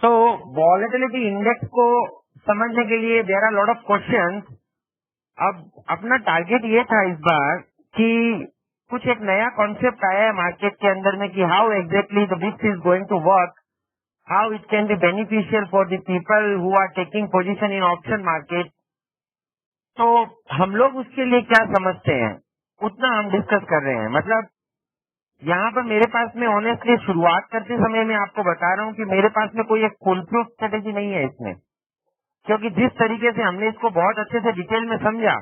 तो volatility index को समझने के लिए there are lot of questions. अब अपना टारगेट ये था इस बार कि कुछ एक नया कॉन्सेप्ट आया है मार्केट के अंदर में कि how exactly the VIX is going to work, how it can be beneficial for the people who are taking position in option market. तो हम लोग उसके लिए क्या समझते हैं उतना हम डिस्कस कर रहे हैं। मतलब यहाँ पर मेरे पास में ऑनेस्टली शुरुआत करते समय मैं आपको बता रहा हूँ कि मेरे पास में कोई एक फुल प्रूफ स्ट्रेटेजी नहीं है इसमें, क्योंकि जिस तरीके से हमने इसको बहुत अच्छे से डिटेल में समझा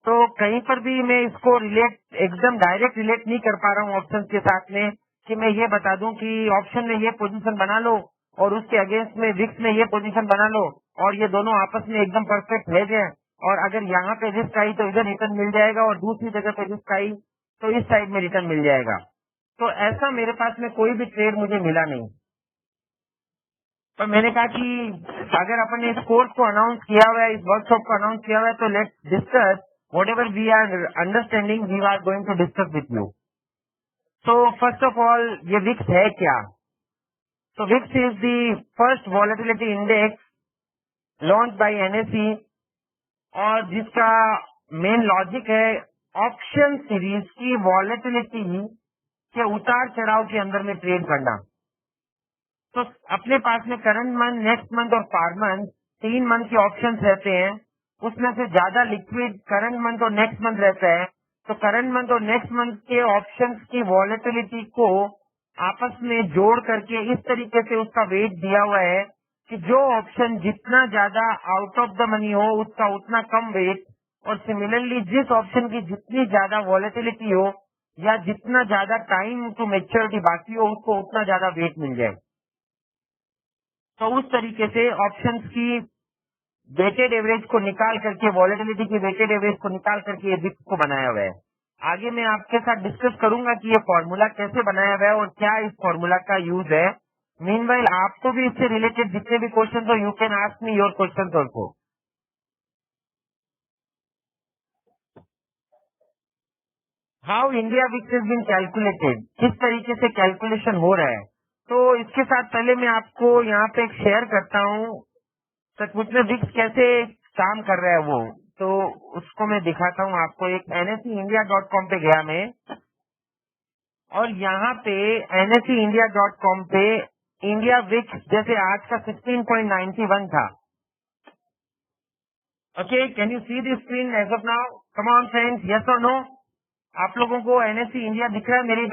तो कहीं पर भी मैं इसको रिलेट एकदम डायरेक्ट रिलेट नहीं कर पा रहा हूँ ऑप्शन के साथ में कि मैं ये बता दूं कि ऑप्शन में ये पोजीशन बना लो और उसके अगेंस्ट में विक्स में ये पोजीशन बना लो और ये दोनों आपस में एकदम परफेक्ट है जाए, और अगर यहाँ पे रिस्क आई तो इधर रिटर्न मिल जाएगा और दूसरी जगह पे रिस्क आई तो इस साइड में रिटर्न मिल जाएगा। तो ऐसा मेरे पास में कोई भी ट्रेड मुझे मिला नहीं। तो मैंने कहा कि अगर अपन ने इस कोर्स को अनाउंस किया हुआ है, इस वर्कशॉप को अनाउंस किया हुआ है, तो let's discuss whatever we are understanding, we are going to discuss with you. So first of all, ये VIX है क्या? So VIX is the first volatility index launched by NSE और जिसका मेन लॉजिक है ऑप्शन सीरीज की volatility के उतार चढ़ाव के अंदर में ट्रेड करना। तो अपने पास में करंट मंथ, नेक्स्ट मंथ और फार मंथ 3 मंथ के ऑप्शंस रहते हैं, उसमें से ज्यादा लिक्विड करंट मंथ और नेक्स्ट मंथ रहता है। तो करंट मंथ और नेक्स्ट मंथ के ऑप्शंस की वॉलेटिलिटी को आपस में जोड़ करके इस तरीके से उसका वेट दिया हुआ है कि जो ऑप्शन जितना ज्यादा आउट ऑफ द मनी हो उसका उतना कम वेट, और सिमिलरली जिस ऑप्शन की जितनी ज्यादा वॉलेटिलिटी हो या जितना ज्यादा टाइम टू मैच्योरिटी बाकी हो उसको उतना ज्यादा वेट मिल जाए। तो उस तरीके से ऑप्शंस की वेटेड एवरेज को निकाल करके, वॉलेटिलिटी की वेटेड एवरेज को निकाल करके ये विक्स को बनाया हुआ है। आगे मैं आपके साथ डिस्कस करूंगा कि ये फॉर्मूला कैसे बनाया हुआ है और क्या इस फॉर्मूला का यूज है। मीनवाइल आपको भी इससे रिलेटेड जितने भी क्वेश्चन हो you can ask me your question also. How India VIX is been calculated, किस तरीके से कैलकुलेशन हो रहा है। तो इसके साथ पहले मैं आपको यहाँ पे एक शेयर करता हूँ सचमुच में विक्स कैसे काम कर रहा है वो, तो उसको मैं दिखाता हूँ आपको। एक NSEindia.com पे गया मैं और यहाँ पे NSEindia.com पे इंडिया विक्स जैसे आज का 16.91 था। Okay, can you see the screen as of now? Come on friends, yes or no? आप लोगों को NSE इंडिया दिख रहा है मेरी?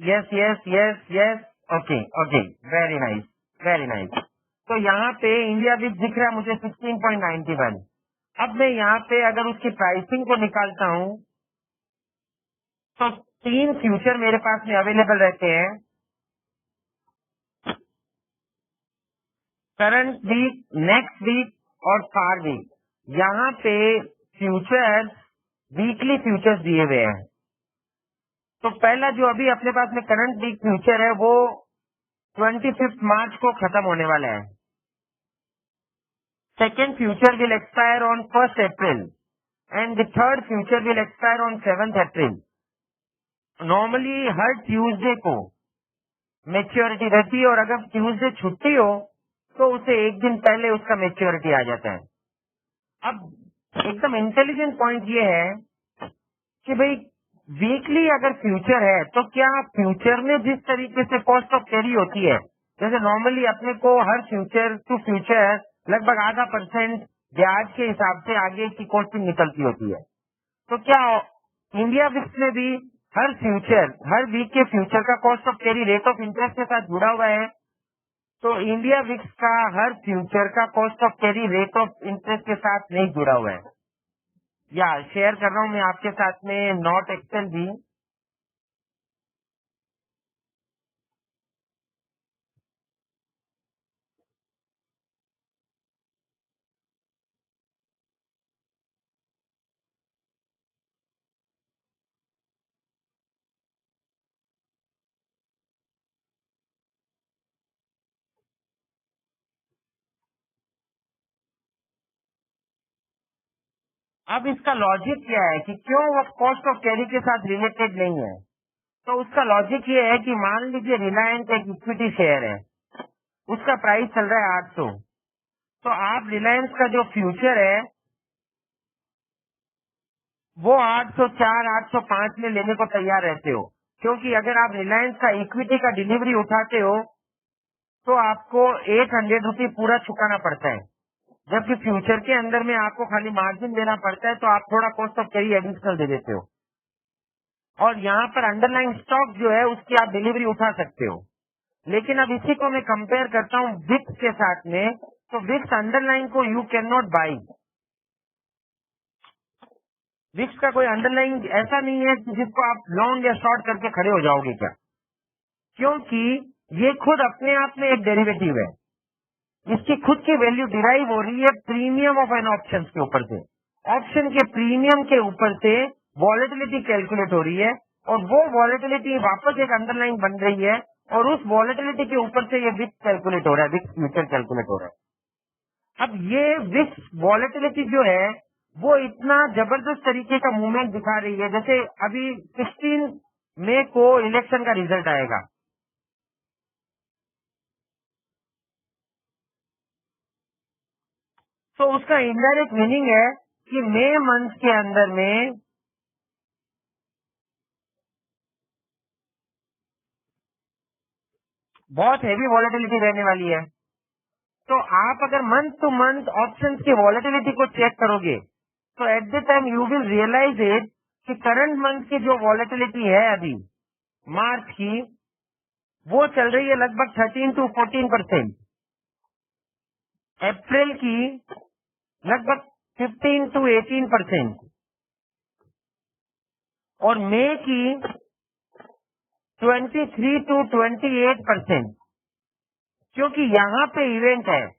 Yes yes yes yes, okay okay, very nice very nice. तो यहाँ पे इंडिया विक्स दिख रहा है मुझे 16.91। अब मैं यहाँ पे अगर उसकी प्राइसिंग को निकालता हूँ तो 3 फ्यूचर मेरे पास में अवेलेबल रहते हैं, करंट वीक, नेक्स्ट वीक और फार वीक। यहाँ पे फ्यूचर्स वीकली फ्यूचर्स दिए हुए हैं। तो पहला जो अभी अपने पास में करंट वीक फ्यूचर है वो 25 मार्च को खत्म होने वाला है। Second future will expire on 1 April and the third future will expire on 7 April. Normally her Tuesday को मेच्योरिटी रहती है और अगर ट्यूसडे छुट्टी हो तो उसे एक दिन पहले उसका मेच्योरिटी आ जाता है। अब एकदम इंटेलिजेंट पॉइंट ये है कि भाई वीकली अगर फ्यूचर है तो क्या फ्यूचर में जिस तरीके से कॉस्ट ऑफ कैरी होती है, जैसे नॉर्मली अपने को हर फ्यूचर टू फ्यूचर लगभग आधा % ब्याज के हिसाब से आगे की कॉस्टिंग निकलती होती है, तो क्या इंडिया विक्स में भी हर फ्यूचर, हर वीक के फ्यूचर का cost of carry rate of interest के साथ जुड़ा हुआ है? तो इंडिया विक्स का हर फ्यूचर का cost of carry rate of interest के साथ नहीं जुड़ा हुआ है। या शेयर कर रहा हूं मैं आपके साथ में नॉट एक्सेल भी। अब इसका लॉजिक क्या है कि क्यों वो कॉस्ट ऑफ कैरी के साथ रिलेटेड नहीं है? तो उसका लॉजिक ये है कि मान लीजिए रिलायंस एक इक्विटी शेयर है उसका प्राइस चल रहा है 800। तो आप रिलायंस का जो फ्यूचर है वो 804, 805 में लेने को तैयार रहते हो, क्योंकि अगर आप रिलायंस का इक्विटी का डिलीवरी उठाते हो तो आपको 800 रुपये पूरा चुकाना पड़ता है, जबकि फ्यूचर के अंदर में आपको खाली मार्जिन देना पड़ता है, तो आप थोड़ा कॉस्ट ऑफ कैरी एडिशनल दे देते हो। और यहाँ पर अंडरलाइन स्टॉक जो है उसकी आप डिलीवरी उठा सकते हो। लेकिन अब इसी को मैं कंपेयर करता हूँ विक्स के साथ में, तो विक्स अंडरलाइन को you can not buy. VIX का कोई अंडरलाइन ऐसा नहीं है कि जिसको आप लॉन्ग या शॉर्ट करके खड़े हो जाओगे क्या, क्योंकि ये खुद अपने आप में एक डेरिवेटिव है। इसकी खुद की वैल्यू डिराइव हो रही है प्रीमियम ऑफ एन ऑप्शन के ऊपर से। ऑप्शन के प्रीमियम के ऊपर से वॉलेटिलिटी कैलकुलेट हो रही है, और वो वॉलेटिलिटी वापस एक अंडरलाइन बन रही है, और उस वॉलेटिलिटी के ऊपर से ये विक्स कैलकुलेट हो रहा है, विक्स फ्यूचर कैलकुलेट हो रहा है। अब ये विक्स वॉलेटिलिटी जो है वो इतना जबरदस्त तरीके का मूवमेंट दिखा रही है, जैसे अभी 16 मई को इलेक्शन का रिजल्ट आएगा। तो उसका इनडायरेक्ट मीनिंग है कि मई मंथ के अंदर में बहुत हैवी वॉलेटिलिटी रहने वाली है। तो आप अगर मंथ टू मंथ ऑप्शंस की वॉलेटिलिटी को चेक करोगे तो at the time you will realise it कि करंट मंथ की जो वॉलेटिलिटी है अभी मार्च की, वो चल रही है लगभग 13 to 14%। अप्रैल की लगभग 15 to 18%, और मई की 23 to 28%। क्योंकि यहाँ पे इवेंट है,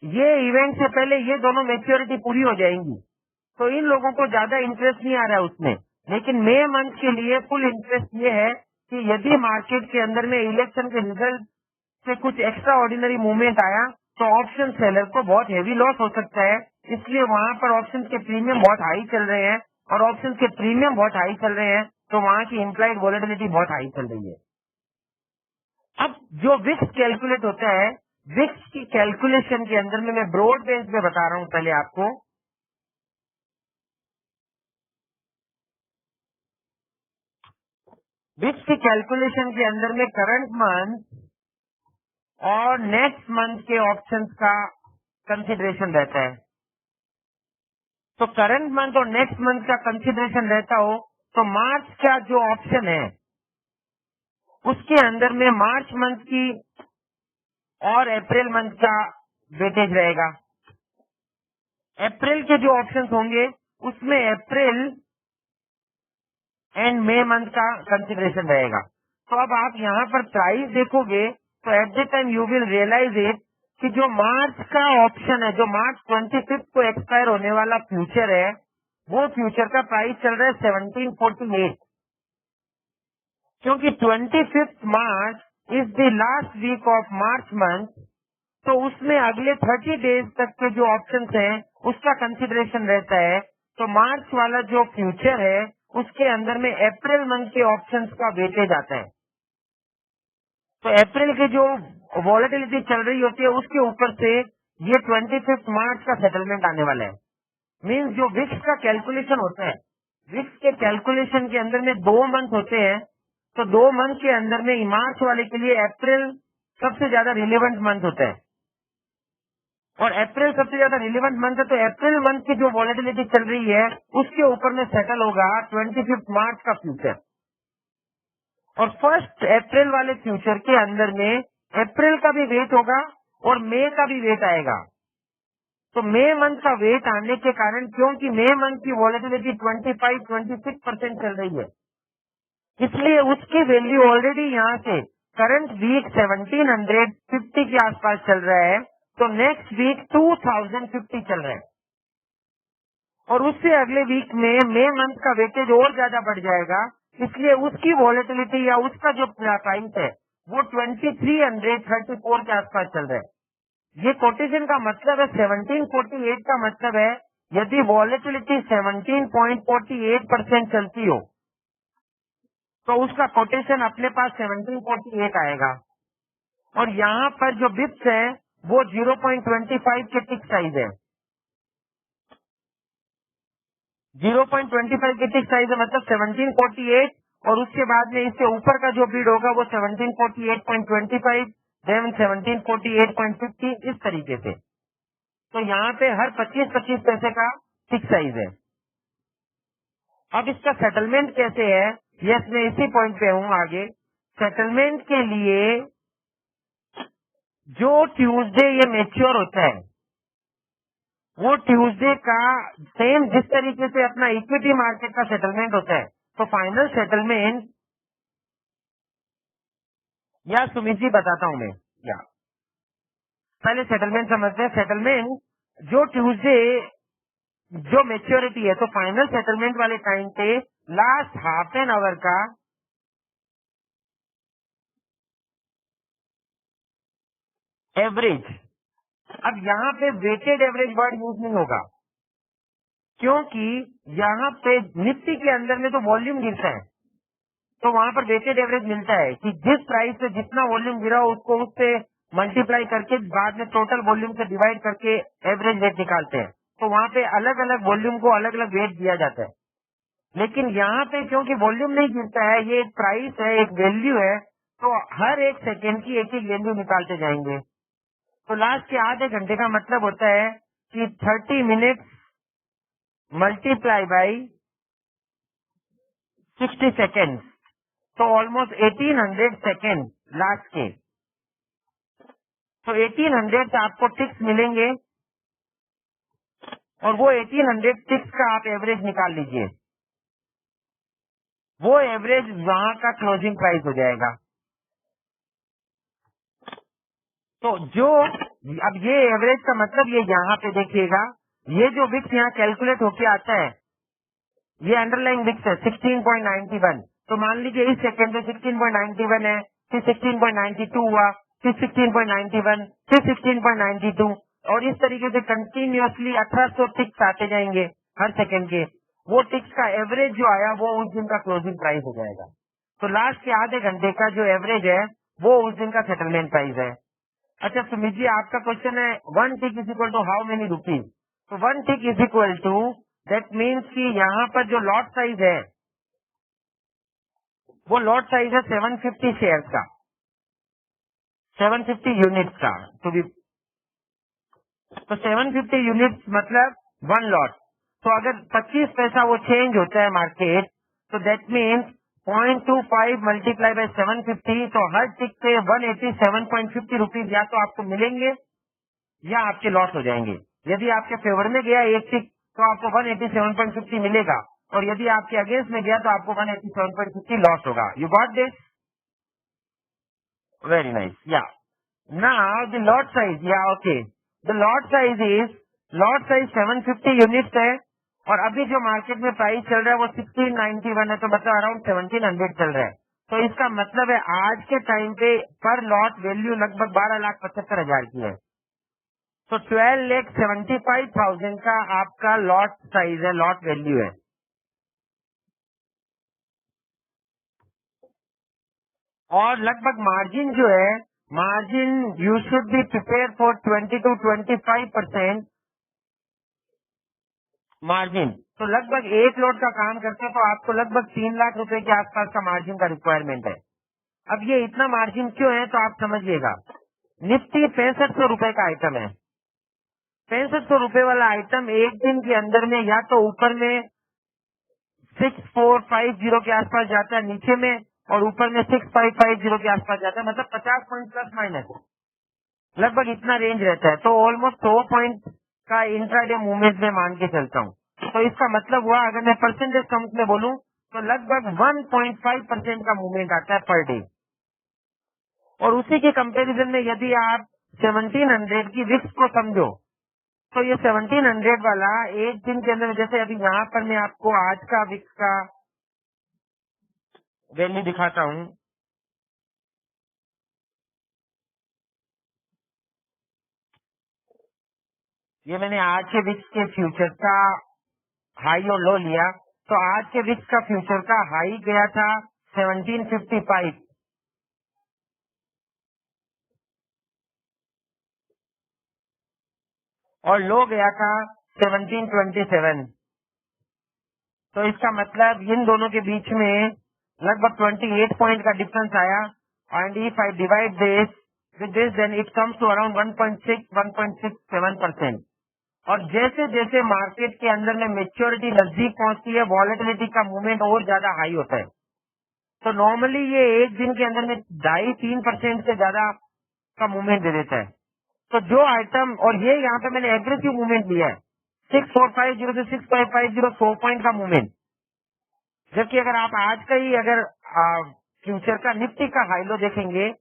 ये इवेंट से पहले ये दोनों मैच्योरिटी पूरी हो जाएंगी, तो इन लोगों को ज्यादा इंटरेस्ट नहीं आ रहा है उसमें। लेकिन मई मंथ के लिए फुल इंटरेस्ट ये है कि यदि मार्केट के अंदर में इलेक्शन के रिजल्ट से कुछ एक्स्ट्रा ऑर्डिनरी मूवमेंट आया तो ऑप्शन सेलर को बहुत हेवी लॉस हो सकता है। इसलिए वहाँ पर ऑप्शन के प्रीमियम बहुत हाई चल रहे हैं, और ऑप्शन के प्रीमियम बहुत हाई चल रहे हैं, तो वहाँ की इम्प्लाइड वॉलेटिलिटी बहुत हाई चल रही है। अब जो विक्स कैलकुलेट होता है, विक्स की कैलकुलेशन के अंदर में मैं ब्रॉड बेस पे बता रहा हूँ पहले आपको। विक्स की कैलकुलेशन के अंदर में करंट मंथ और नेक्स्ट मंथ के ऑप्शंस का कंसिडरेशन रहता है। तो करंट मंथ और नेक्स्ट मंथ का कंसिडरेशन रहता हो तो मार्च का जो ऑप्शन है उसके अंदर में मार्च मंथ की और अप्रैल मंथ का वेटेज रहेगा। अप्रैल के जो ऑप्शंस होंगे उसमें अप्रैल एंड मई मंथ का कंसिडरेशन रहेगा। तो अब आप यहाँ पर प्राइस देखोगे तो at the time you will realise it कि जो मार्च का ऑप्शन है, जो मार्च 25 को एक्सपायर होने वाला फ्यूचर है, वो फ्यूचर का प्राइस चल रहा है 1748, क्योंकि 25 March is the last week of March month. तो उसमें अगले 30 डेज तक के जो ऑप्शंस हैं उसका कंसिडरेशन रहता है। तो मार्च वाला जो फ्यूचर है उसके अंदर में अप्रैल मंथ के ऑप्शंस का वेटेज आता है। तो अप्रैल की जो वॉलेटिलिटी चल रही होती है उसके ऊपर से ये 25 मार्च का सेटलमेंट आने वाला है। मीन्स जो विक्स का कैलकुलेशन होता है, विक्स के कैलकुलेशन के अंदर में 2 मंथ होते हैं, तो 2 मंथ के अंदर में मार्च वाले के लिए अप्रैल सबसे ज्यादा रिलेवेंट मंथ होता है, और अप्रैल सबसे ज्यादा रिलेवेंट मंथ है। तो अप्रैल मंथ की जो वॉलेटिलिटी चल रही है उसके ऊपर में सेटल होगा 25 मार्च का फ्यूचर। और फर्स्ट अप्रैल वाले फ्यूचर के अंदर में अप्रैल का भी वेट होगा और मई का भी वेट आएगा। तो मई मंथ का वेट आने के कारण, क्योंकि मई मंथ की वॉलेटिलिटी 25-26% चल रही है, इसलिए उसकी वैल्यू ऑलरेडी यहाँ से करंट वीक 1750 के आसपास चल रहा है, तो नेक्स्ट वीक 2050 चल रहा है, और उससे अगले वीक में मई मंथ का वेटेज और ज्यादा बढ़ जाएगा। इसलिए उसकी वॉलेटिलिटी या उसका जो प्राइस है वो 2334 के आसपास चल रहा है। ये कोटेशन का मतलब है 1748 का मतलब है यदि वॉलेटिलिटी 17.48% चलती हो तो उसका कोटेशन अपने पास 1748 आएगा। और यहाँ पर जो बिप्स है वो 0.25 के टिक साइज है। 0.25 के टिक साइज है, मतलब 1748, और उसके बाद में इससे ऊपर का जो बीड होगा वो 1748.25, देन 1748.50, इस तरीके से। तो यहाँ पे हर 25-25 पैसे का टिक साइज है। अब इसका सेटलमेंट कैसे है, यस मैं इसी पॉइंट पे हूँ आगे। सेटलमेंट के लिए जो ट्यूसडे ये मेच्योर होता है, वो ट्यूसडे का सेम जिस तरीके से अपना इक्विटी मार्केट का सेटलमेंट होता है, तो फाइनल सेटलमेंट, या सुमित जी बताता हूं मैं, या पहले सेटलमेंट समझते हैं। सेटलमेंट जो ट्यूसडे जो मेच्योरिटी है, तो फाइनल सेटलमेंट वाले टाइम पे लास्ट हाफ एन आवर का एवरेज, अब यहाँ पे वेटेड एवरेज वर्ड यूज नहीं होगा, क्योंकि यहाँ पे निफ्टी के अंदर में तो वॉल्यूम गिरता है, तो वहां पर वेटेड एवरेज मिलता है कि जिस प्राइस से जितना वॉल्यूम गिरा हो उसको उससे मल्टीप्लाई करके बाद में टोटल वॉल्यूम से डिवाइड करके एवरेज वेट निकालते हैं। तो वहां पे अलग अलग वॉल्यूम को अलग अलग वेट दिया जाता है। लेकिन यहाँ पे क्योंकि वॉल्यूम नहीं गिरता है, ये एक प्राइस है, एक वैल्यू है, तो हर एक सेकेंड की एक एक वैल्यू निकालते जाएंगे। तो लास्ट के आधे घंटे का मतलब होता है कि 30 मिनट मल्टीप्लाई बाई 60 सेकेंड, तो ऑलमोस्ट 1800 सेकेंड लास्ट के। तो 1800 से आपको टिक्स मिलेंगे, और वो 1800 टिक्स का आप एवरेज निकाल लीजिए, वो एवरेज वहां का क्लोजिंग प्राइस हो जाएगा। तो जो अब ये एवरेज का मतलब ये यहाँ पे देखिएगा, ये जो विक्स यहाँ कैलकुलेट होके आता है, ये अंडरलाइन विक्स है 16.91। तो मान लीजिए इस सेकंड में 16.91 है, फिर 16.92 हुआ, फिर 16.91, फिर 16.92, और इस तरीके से कंटिन्यूअसली 1800 टिक्स आते जाएंगे हर सेकंड के। वो टिक्स का एवरेज जो आया वो उस दिन का क्लोजिंग प्राइस हो जाएगा। तो लास्ट के आधे घंटे का जो एवरेज है वो उस दिन का सेटलमेंट प्राइस है। अच्छा सुमित जी, आपका क्वेश्चन है 1 tick is equal to how many rupees. तो 1 tick is equal to, that means कि यहाँ पर जो लॉट साइज है वो लॉट साइज है 750 शेयर का, 750 यूनिट का। तो 750 यूनिट मतलब 1 लॉट। तो अगर 25 पैसा वो चेंज होता है मार्केट, तो दैट मीन्स 0.25 मल्टीप्लाई बाय 750, तो हर टिक पे 187.50 रुपीज या तो आपको मिलेंगे या आपके लॉस हो जाएंगे। यदि आपके फेवर में गया एक टिक तो आपको 187.50 मिलेगा, और यदि आपके अगेंस्ट में गया तो आपको 187.50 लॉस होगा। You got this? Very nice. या नाउ द लॉट साइज, या okay, the lot size is, lot size 750 units है, और अभी जो मार्केट में प्राइस चल रहा है वो 1691 है, तो मतलब अराउंड 1700 चल रहा है। तो इसका मतलब है आज के टाइम पे पर लॉट वैल्यू लगभग 12,75,000 की है। तो 12,75,000 का आपका लॉट साइज है, लॉट वैल्यू है। और लगभग मार्जिन जो है, margin you should be prepare for 20 to 25% margin. तो लगभग एक लोड का काम करते हैं तो आपको लगभग 3 लाख रुपए के आसपास का मार्जिन का रिक्वायरमेंट है। अब ये इतना मार्जिन क्यों है, तो आप समझिएगा। निफ्टी 6500 रुपए का आइटम है। 6500 रुपए वाला आइटम एक दिन के अंदर में या तो ऊपर में 6450 के आसपास जाता है नीचे में, और ऊपर में 6550 के आसपास जाता है, मतलब 50 पॉइंट प्लस माइनस लगभग इतना रेंज रहता है। तो ऑलमोस्ट 100 पॉइंट का इंट्राडे मूवमेंट में मान के चलता हूँ। तो इसका मतलब हुआ, अगर मैं परसेंटेज टर्म्स में बोलूं तो लगभग 1.5% का मूवमेंट आता है पर डे। और उसी के कंपैरिजन में यदि आप 1700 की विक्स को समझो, तो ये 1700 वाला एक दिन के अंदर, जैसे अभी यहाँ पर मैं आपको आज का विक्स का वैल्यू दिखाता हूँ। ये मैंने आज के विक्स के फ्यूचर का हाई और लो लिया, तो आज के विक्स का फ्यूचर का हाई गया था 1755, और लो गया था 1727। तो इसका मतलब इन दोनों के बीच में लगभग 28 पॉइंट का डिफरेंस आया। And if I divide this with this then it comes to around 1.67%। और जैसे जैसे मार्केट के अंदर में मेच्योरिटी नजदीक पहुंचती है, वॉलेटिलिटी का मूवमेंट और ज्यादा हाई होता है। तो नॉर्मली ये एक दिन के अंदर में 2.5-3% से ज्यादा का मूवमेंट दे देता है। तो जो आइटम, और ये यहाँ पे मैंने एग्रेसिव मूवमेंट लिया है 6450 से 6550 100 पॉइंट का मूवमेंट। जबकि अगर आप आज का ही अगर फ्यूचर का निफ्टी का हाईलो देखेंगे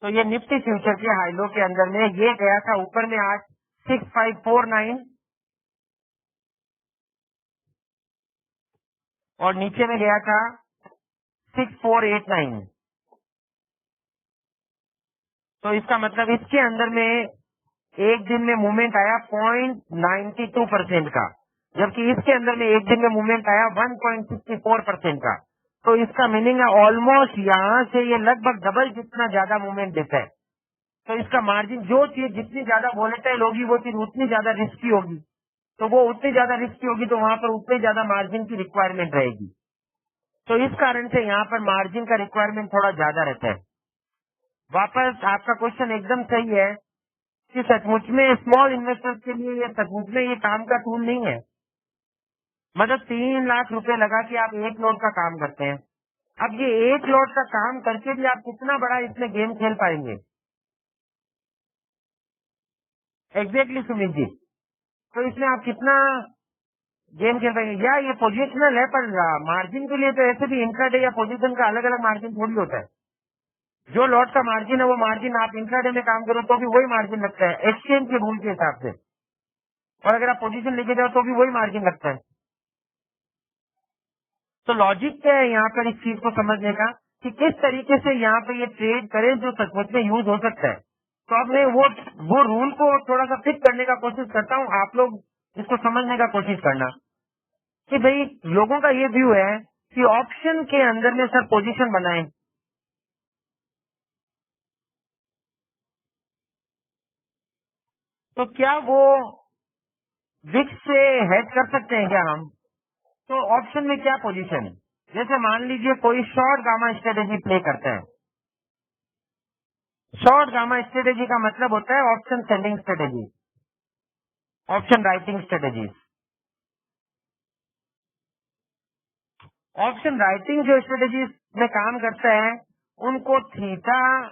तो ये निफ्टी फ्यूचर के हाईलो के अंदर में ये गया था ऊपर में आज 6549 और नीचे में गया था 6489। तो इसका मतलब इसके अंदर में एक दिन में मूवमेंट आया 0.92% का, जबकि इसके अंदर में एक दिन में मूवमेंट आया 1.64% का। तो इसका मीनिंग है ऑलमोस्ट यहाँ से ये लगभग डबल जितना ज्यादा मूवमेंट देता है। तो इसका मार्जिन, जो चीज जितनी ज्यादा वोलेटाइल होगी वो चीज उतनी ज्यादा रिस्की होगी, तो वो उतनी ज्यादा रिस्की होगी तो वहां पर उतनी ज्यादा मार्जिन की रिक्वायरमेंट रहेगी। तो इस कारण से यहाँ पर मार्जिन का रिक्वायरमेंट थोड़ा ज्यादा रहता है। वापस आपका क्वेश्चन एकदम सही है कि सचमुच में स्मॉल इन्वेस्टर्स के लिए ये सचमुच में ये काम का टूल नहीं है। मतलब 3 लाख रुपए लगा के आप 1 लोट का काम करते हैं। अब ये 1 लोट का काम करके भी आप कितना बड़ा इसमें गेम खेल पाएंगे? एग्जैक्टली सुमित जी, तो इसमें आप कितना गेम खेल पाएंगे? या ये पोजिशनल है, पर मार्जिन के लिए तो ऐसे भी इंट्राडे या पोजीशन का अलग अलग मार्जिन थोड़ी होता है। जो लॉट का मार्जिन है वो मार्जिन आप इंट्राडे में काम करो तो भी वही मार्जिन लगता है एक्सचेंज के रूल के हिसाब से, और अगर आप पोजीशन लेके जाओ तो भी वही मार्जिन लगता है। तो लॉजिक क्या है यहाँ पर इस चीज को समझने का कि किस तरीके से यहाँ पे ये ट्रेड करें जो सचमुच में यूज हो सकता है। तो अब मैं वो रूल को थोड़ा सा फिट करने का कोशिश करता हूँ, आप लोग इसको समझने का कोशिश करना कि भाई लोगों का ये व्यू है कि ऑप्शन के अंदर में सर पोजीशन बनाएं, तो क्या वो विक्स से हेड कर सकते हैं क्या हम? तो ऑप्शन में क्या पोजीशन है? जैसे मान लीजिए कोई शॉर्ट गामा स्ट्रेटेजी प्ले करता है। शॉर्ट गामा स्ट्रेटेजी का मतलब होता है option selling strategy, option writing strategy. Option writing जो स्ट्रेटेजी में काम करता है उनको थीटा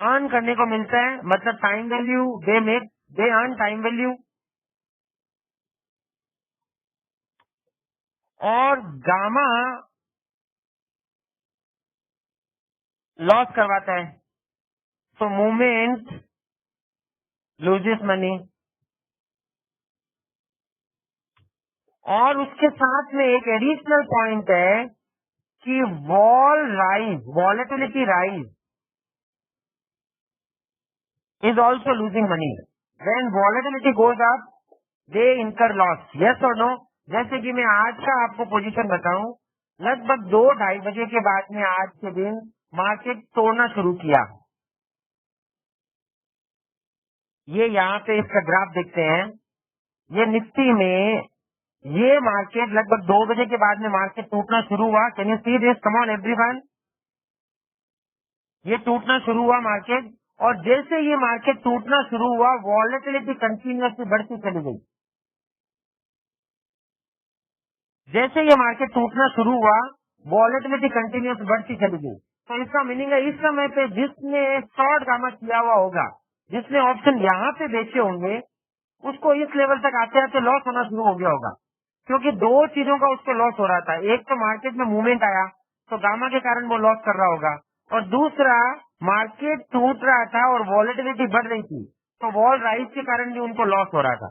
अर्न करने को मिलता है, मतलब time value they earn time value, और गामा लॉस करवाता है, तो मूवमेंट लूजेस मनी। और उसके साथ में एक एडिशनल पॉइंट है कि volatility rise is also losing money. When volatility goes up they incur loss, yes or no? जैसे कि मैं आज का आपको पोजीशन बताऊं, लगभग 2-2:30 बजे के बाद में आज के दिन मार्केट तोड़ना शुरू किया। ये यहाँ पे इसका ग्राफ देखते हैं, ये निफ्टी में ये मार्केट लगभग 2 बजे के बाद में मार्केट टूटना शुरू हुआ। Can you see this? Come on everyone, ये टूटना शुरू हुआ मार्केट, और जैसे ये मार्केट टूटना शुरू हुआ वॉलेटिलिटी कंटिन्यूसली बढ़ती चली गई। जैसे ये मार्केट टूटना शुरू हुआ वॉलेटिलिटी कंटिन्यूस बढ़ती चली गई। तो इसका मीनिंग है इस समय पे जिसने शॉर्ट गामा किया हुआ होगा, जिसने ऑप्शन यहाँ पे बेचे होंगे, उसको इस लेवल तक आते आते लॉस होना शुरू हो गया होगा, क्योंकि 2 चीजों का उसको लॉस हो रहा था। एक तो मार्केट में मूवमेंट आया तो गामा के कारण वो लॉस कर रहा होगा, और दूसरा मार्केट टूट रहा था और वॉलेटिलिटी बढ़ रही थी तो वॉल राइज के कारण भी उनको लॉस हो रहा था।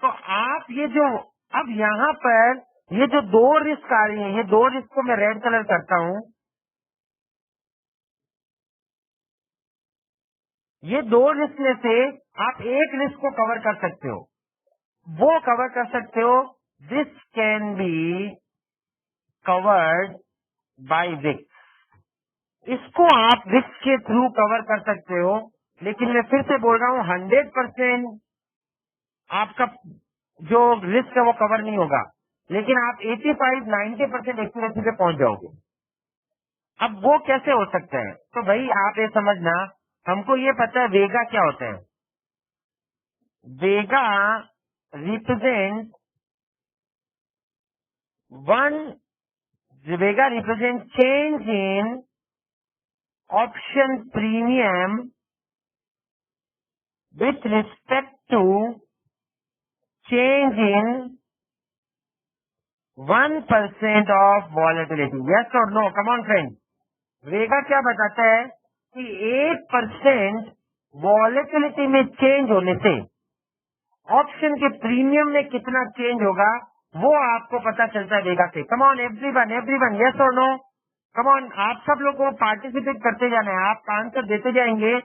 तो आप ये जो अब यहाँ पर ये जो 2 रिस्क आ रही है, ये 2 रिस्क को मैं रेड कलर करता हूँ, ये 2 रिस्क में से आप एक रिस्क को कवर कर सकते हो, वो कवर कर सकते हो। This can be covered by VIX. इसको आप रिस्क के थ्रू कवर कर सकते हो, लेकिन मैं फिर से बोल रहा हूँ 100% आपका जो रिस्क है वो कवर नहीं होगा, लेकिन आप 85-90% एक्यूरेसी पे पहुंच जाओगे। अब वो कैसे हो सकता है? तो भाई आप ये समझना, हमको ये पता है वेगा क्या होता है। Vega represent one vega represent change in option premium with respect to change in 1% of volatility. Yes or no? Come on friends. वेगा क्या बताता है कि 1% वॉलेटिलिटी में चेंज होने से ऑप्शन के प्रीमियम में कितना चेंज होगा वो आपको पता चलता है वेगा से। Come on everyone, yes or no? Come on, आप सब लोग को पार्टिसिपेट करते जाना है, आप आंसर देते जाएंगे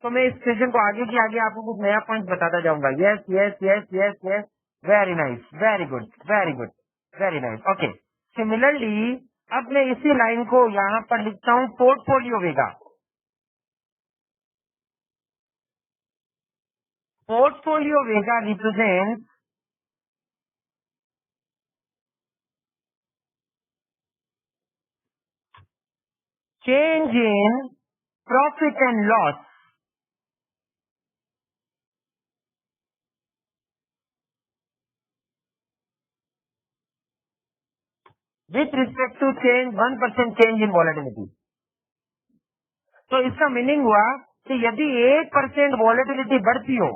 तो मैं इस सेशन को आगे की आगे आपको कुछ नया पॉइंट बताता जाऊंगा। Yes yes yes yes yes, very nice, very good, very good, very nice. Okay, similarly अब मैं इसी लाइन को यहाँ पर लिखता हूँ, portfolio Vega. Portfolio Vega represent change in profit and loss with respect to change 1% change in volatility। तो इसका मीनिंग हुआ कि यदि 1% वॉलेटिलिटी बढ़ती हो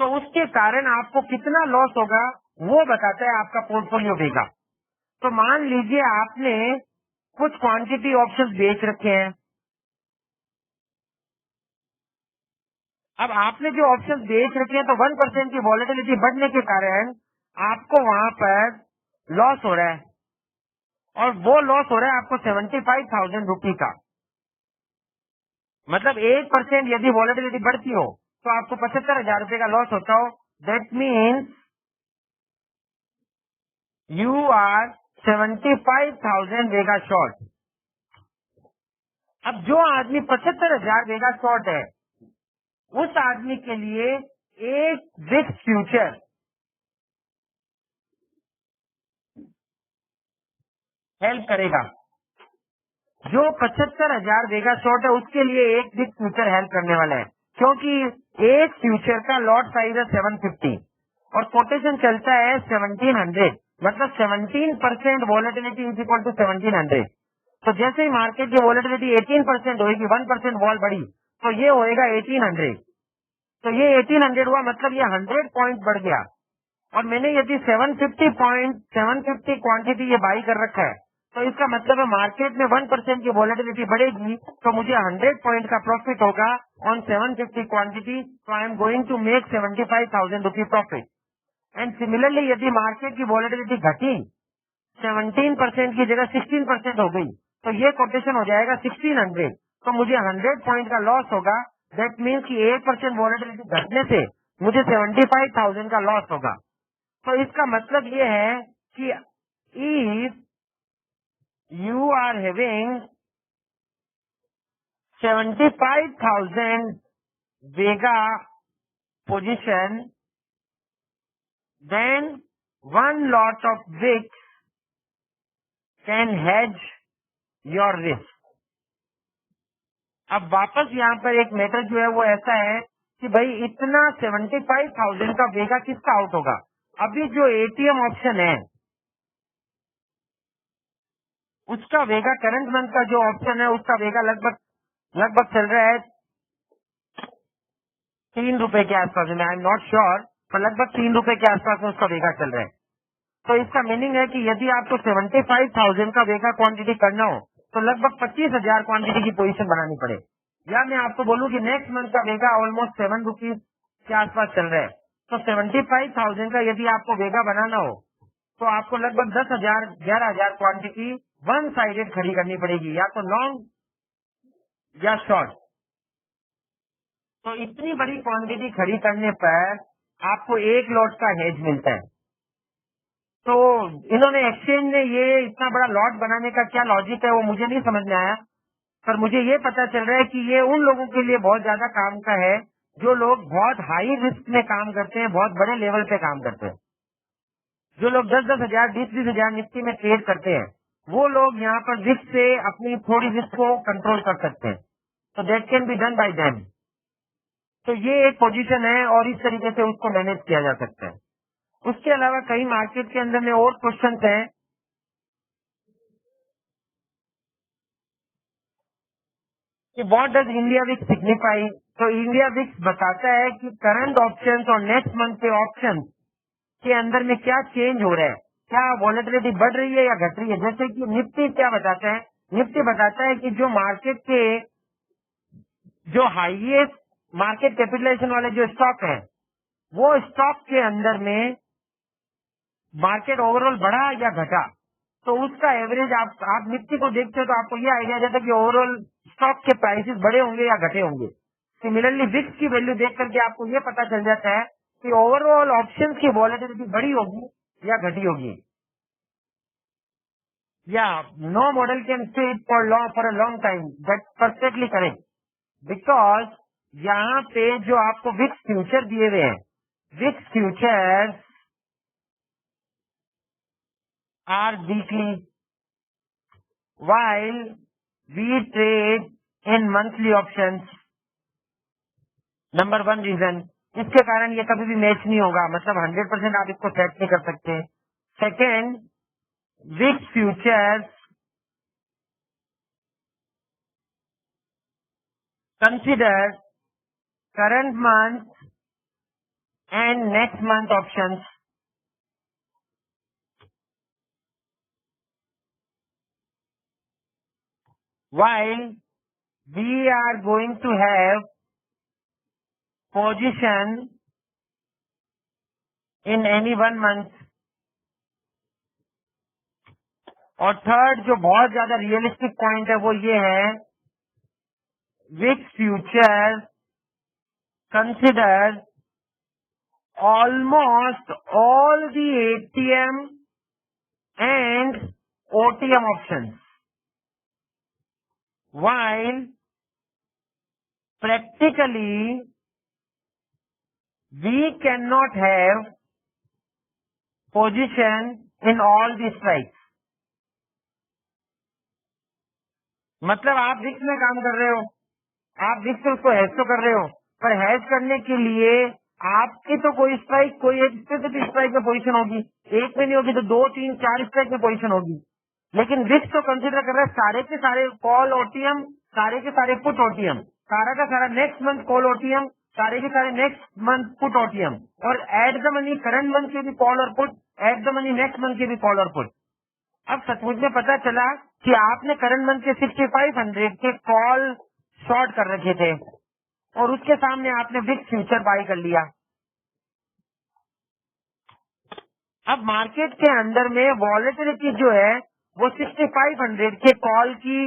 तो उसके कारण आपको कितना लॉस होगा वो बताता है आपका पोर्टफोलियो वेगा। तो मान लीजिए आपने कुछ क्वांटिटी ऑप्शंस बेच रखे हैं। अब आपने जो ऑप्शंस बेच रखे हैं तो 1% की वॉलेटिलिटी बढ़ने के कारण आपको वहां पर लॉस हो रहा है, और वो लॉस हो रहा है आपको 75,000 रुपी का। मतलब 1% यदि वॉलेटिलिटी बढ़ती हो तो आपको 75,000 रुपए का लॉस होता हो। That means you are 75,000 vega short. अब जो आदमी 75,000 वेगा शॉर्ट है उस आदमी के लिए एक विक्स फ्यूचर हेल्प करेगा। जो 75,000 वेगा शॉर्ट है उसके लिए एक विक्स फ्यूचर हेल्प करने वाला है, क्योंकि एक फ्यूचर का लॉट साइज है 750 और कोटेशन चलता है 1700। मतलब 17% वॉलेटिलिटी इज इक्वल टू 1700। तो जैसे ही मार्केट की वॉलेटिलिटी 18% होगी, 1% वॉल बढ़ी तो ये होएगा 1800। तो ये 1800 हुआ, मतलब ये 100 पॉइंट बढ़ गया। और मैंने यदि 750 क्वांटिटी ये बाई कर रखा है तो इसका मतलब है मार्केट में 1% की वॉलेटिलिटी बढ़ेगी तो मुझे 100 पॉइंट का प्रॉफिट होगा ऑन 750 क्वांटिटी। तो I am going to make 75,000 rupee profit. And similarly यदि मार्केट की वॉलेटिलिटी घटी, 17% की जगह 16% हो गई, तो ये कोटेशन हो जाएगा 1600। तो मुझे 100 पॉइंट का लॉस होगा। दैट मीन्स कि 1% वॉलेटिलिटी घटने से मुझे 75,000 का लॉस होगा। तो इसका मतलब ये है कि if you are having 75,000 vega position, then one lot of VIX can hedge your risk। अब वापस यहाँ पर एक मैटर जो है वो ऐसा है कि भाई इतना 75,000 का वेगा किसका आउट होगा। अभी जो एटीएम ऑप्शन है उसका वेगा, करंट मंथ का जो ऑप्शन है उसका वेगा लगभग चल रहा है 3 रुपए के आसपास में। आई एम नॉट श्योर, पर लगभग 3 रुपए के आसपास में उसका वेगा चल रहा है। तो इसका मीनिंग है कि यदि आपको 75,000 का वेगा क्वांटिटी करना हो तो लगभग 25,000 क्वांटिटी की पोजीशन बनानी पड़े। या मैं आपको बोलूं कि नेक्स्ट मंथ का वेगा ऑलमोस्ट 7 रुपीज के आसपास चल रहा है। तो 75,000 का यदि आपको वेगा बनाना हो तो आपको लगभग 10,000 11,000 क्वांटिटी वन साइडेड खड़ी करनी पड़ेगी, या तो लॉन्ग या शॉर्ट। तो इतनी बड़ी क्वांटिटी खड़ी करने पर आपको एक लॉट का हेज मिलता है। तो इन्होंने एक्सचेंज ने ये इतना बड़ा लॉट बनाने का क्या लॉजिक है वो मुझे नहीं समझ में आया, पर मुझे ये पता चल रहा है कि ये उन लोगों के लिए बहुत ज्यादा काम का है जो लोग बहुत हाई रिस्क में काम करते हैं, बहुत बड़े लेवल पे काम करते हैं। जो लोग 10-10 हजार 20-20 हजार निफ्टी में ट्रेड करते हैं, वो लोग यहाँ पर रिस्क से अपनी थोड़ी रिस्क को कंट्रोल कर सकते हैं। तो that can be done by them. तो ये एक पोजीशन है और इस तरीके से उसको मैनेज किया जा सकता है। उसके अलावा कई मार्केट के अंदर में और क्वेश्चन हैं कि what does India VIX signify. तो इंडिया विक्स बताता है कि करंट ऑप्शंस और नेक्स्ट मंथ के ऑप्शंस के अंदर में क्या चेंज हो रहा है, क्या वॉलेटिलिटी बढ़ रही है या घट रही है। जैसे कि निफ्टी क्या बताता है, निफ्टी बताता है कि जो मार्केट के जो हाईएस्ट मार्केट कैपिटलाइजेशन वाले जो स्टॉक है, वो स्टॉक के अंदर में मार्केट ओवरऑल बढ़ा या घटा। तो उसका एवरेज आप निफ्टी को देखते हो तो आपको ये आइडिया देता है कि ओवरऑल स्टॉक के प्राइसेस बढ़े होंगे या घटे होंगे। सिमिलरली विक्स की वैल्यू देख करके आपको ये पता चल जाता है कि ओवरऑल ऑप्शंस की वॉलेटिलिटी बढ़ी होगी या घटी होगी। या no model can say it for a long time, that perfectly correct. Because यहाँ पे जो आपको विक्स फ्यूचर दिए हुए हैं, VIX future are weekly while we trade in monthly options। Number 1 reason, इसके कारण ये कभी भी मैच नहीं होगा, मतलब 100% आप इसको सेट नहीं कर सकते। Second, VIX futures consider current month and next month options. while we are going to have position in any one month। और थर्ड जो बहुत ज्यादा रियलिस्टिक पॉइंट है वो ये है, VIX future consider almost all the ATM and OTM options, while practically we cannot have position in all the strikes। मतलब आप विक्स में काम कर रहे हो, आप विक्स से उसको हैश तो कर रहे हो, पर हैश करने के लिए आपकी तो कोई स्ट्राइक, कोई एक स्पेसिफिक स्ट्राइक में पोजीशन होगी, एक में नहीं होगी तो 2, 3, 4 स्ट्राइक में पोजीशन होगी। लेकिन विक्स तो कंसिडर कर रहा है सारे के सारे कॉल ओटीएम, सारे के सारे पुट ओटीएम, सारा का सारा नेक्स्ट मंथ कॉल ओटीएम, सारे के सारे नेक्स्ट मंथ पुट ओटीएम, और at the money current month के भी कॉल और put, at the money next month के भी कॉल और पुट। अब सचमुच में पता चला कि आपने करंट मंथ के 6500 के कॉल शॉर्ट कर रखे थे और उसके सामने आपने विक्स फ्यूचर बाई कर लिया। अब मार्केट के अंदर में वॉलेटिलिटी जो है वो 6500 के कॉल की,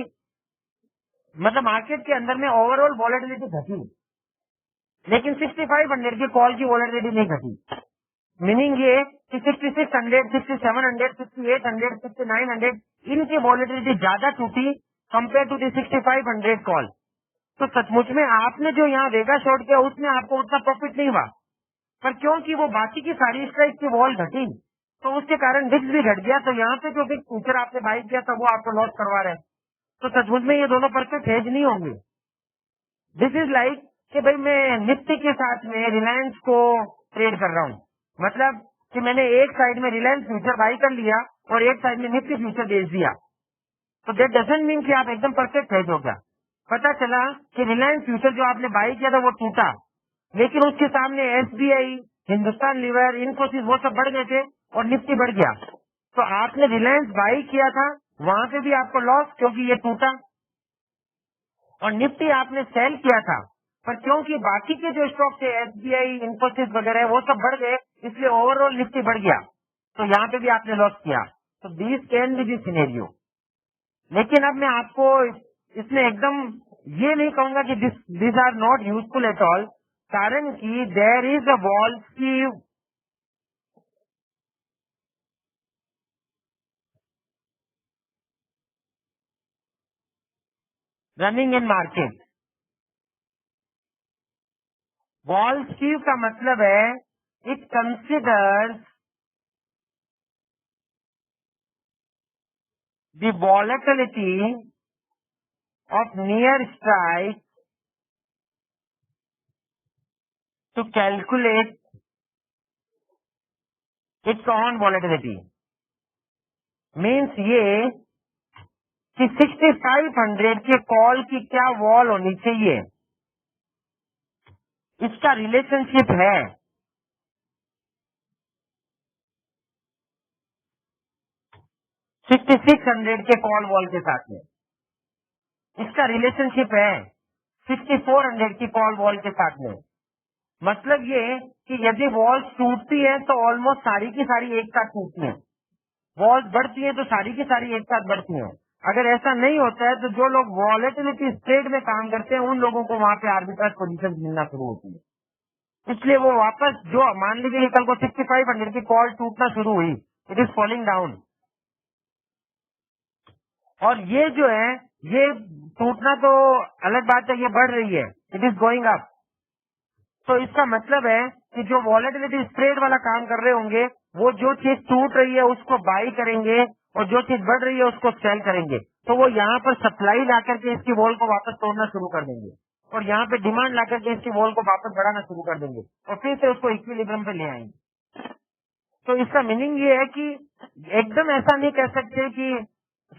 मतलब मार्केट के अंदर में ओवरऑल वॉलेटिलिटी घटी, लेकिन 6500 के कॉल की वॉलेटिलिटी नहीं घटी। मीनिंग ये कि 6600, 6700, 6800, 6900 इनकी वॉलेटिलिटी ज्यादा टूटी कंपेयर टू दी 6500 कॉल। तो सचमुच में आपने जो यहाँ वेगा शॉर्ट किया उसमें आपको उतना प्रॉफिट नहीं हुआ, पर क्योंकि वो बाकी की सारी स्ट्राइक की वॉल घटी तो उसके कारण विक्स भी घट गया। तो यहाँ पे जो विक्स फ्यूचर आपने बाई किया था वो आपको लॉस करवा रहा है। तो सचमुच में ये दोनों परफेक्ट हेज नहीं होंगे। दिस इज लाइक कि भाई मैं निफ्टी के साथ में रिलायंस को ट्रेड कर रहा हूँ, मतलब कि मैंने एक साइड में रिलायंस फ्यूचर बाई कर लिया और एक साइड में निफ्टी फ्यूचर बेच दिया। तो दैट डजंट मीन कि आप एकदम परफेक्ट हेज हो गया। पता चला कि रिलायंस फ्यूचर जो आपने बाई किया था वो टूटा, लेकिन उसके सामने एसबीआई, हिंदुस्तान लीवर, इन्फोसिस वो सब बढ़ गए थे और निफ्टी बढ़ गया। तो आपने रिलायंस बाई किया था, वहां पे भी आपको लॉस क्योंकि ये टूटा, और निफ्टी आपने सेल किया था, पर क्योंकि बाकी के जो स्टॉक थे एसबीआई, इन्फोसिस वगैरह वो सब बढ़ गए, इसलिए ओवरऑल निफ्टी बढ़ गया, तो यहाँ पे भी आपने लॉस किया। तो this can be the scenario. लेकिन अब मैं आपको इसमें एकदम ये नहीं कहूंगा कि this are not useful at all, कारण कि देयर इज अ वॉल की running in market. Wall street का मतलब है it considers the volatility of near strike to calculate its on volatility. Means ये कि 6500 के कॉल की क्या वॉल होनी चाहिए, इसका रिलेशनशिप है 6600 के कॉल वॉल के साथ में, इसका रिलेशनशिप है 6400 की कॉल वॉल के साथ में। मतलब ये कि यदि वॉल्स टूटती है तो ऑलमोस्ट सारी की सारी एक साथ टूटती है, वॉल्स बढ़ती है तो सारी की सारी एक साथ बढ़ती है। अगर ऐसा नहीं होता है तो जो लोग वॉलेटिलिटी ट्रेड में काम करते हैं उन लोगों को वहां पे आर्बिट्राज पोजीशन मिलना शुरू होती है। इसलिए वो वापस जो मान लीजिए कल को 6500 की कॉल टूटना शुरू हुई, इट इज फॉलिंग डाउन, और ये जो है ये टूटना तो अलग बात है, ये बढ़ रही है, इट इज गोइंग अप। तो इसका मतलब है कि जो वॉलेटिलिटी स्प्रेड वाला काम कर रहे होंगे वो जो चीज टूट रही है उसको बाई करेंगे और जो चीज बढ़ रही है उसको सेल करेंगे। तो वो यहाँ पर सप्लाई ला करके इसकी वॉल को वापस तोड़ना शुरू कर देंगे और यहाँ पे डिमांड ला करके इसकी वॉल को वापस बढ़ाना शुरू कर देंगे और फिर से उसको इक्विलिब्रियम पे ले आएंगे। तो इसका मीनिंग ये है कि एकदम ऐसा नहीं कह सकते कि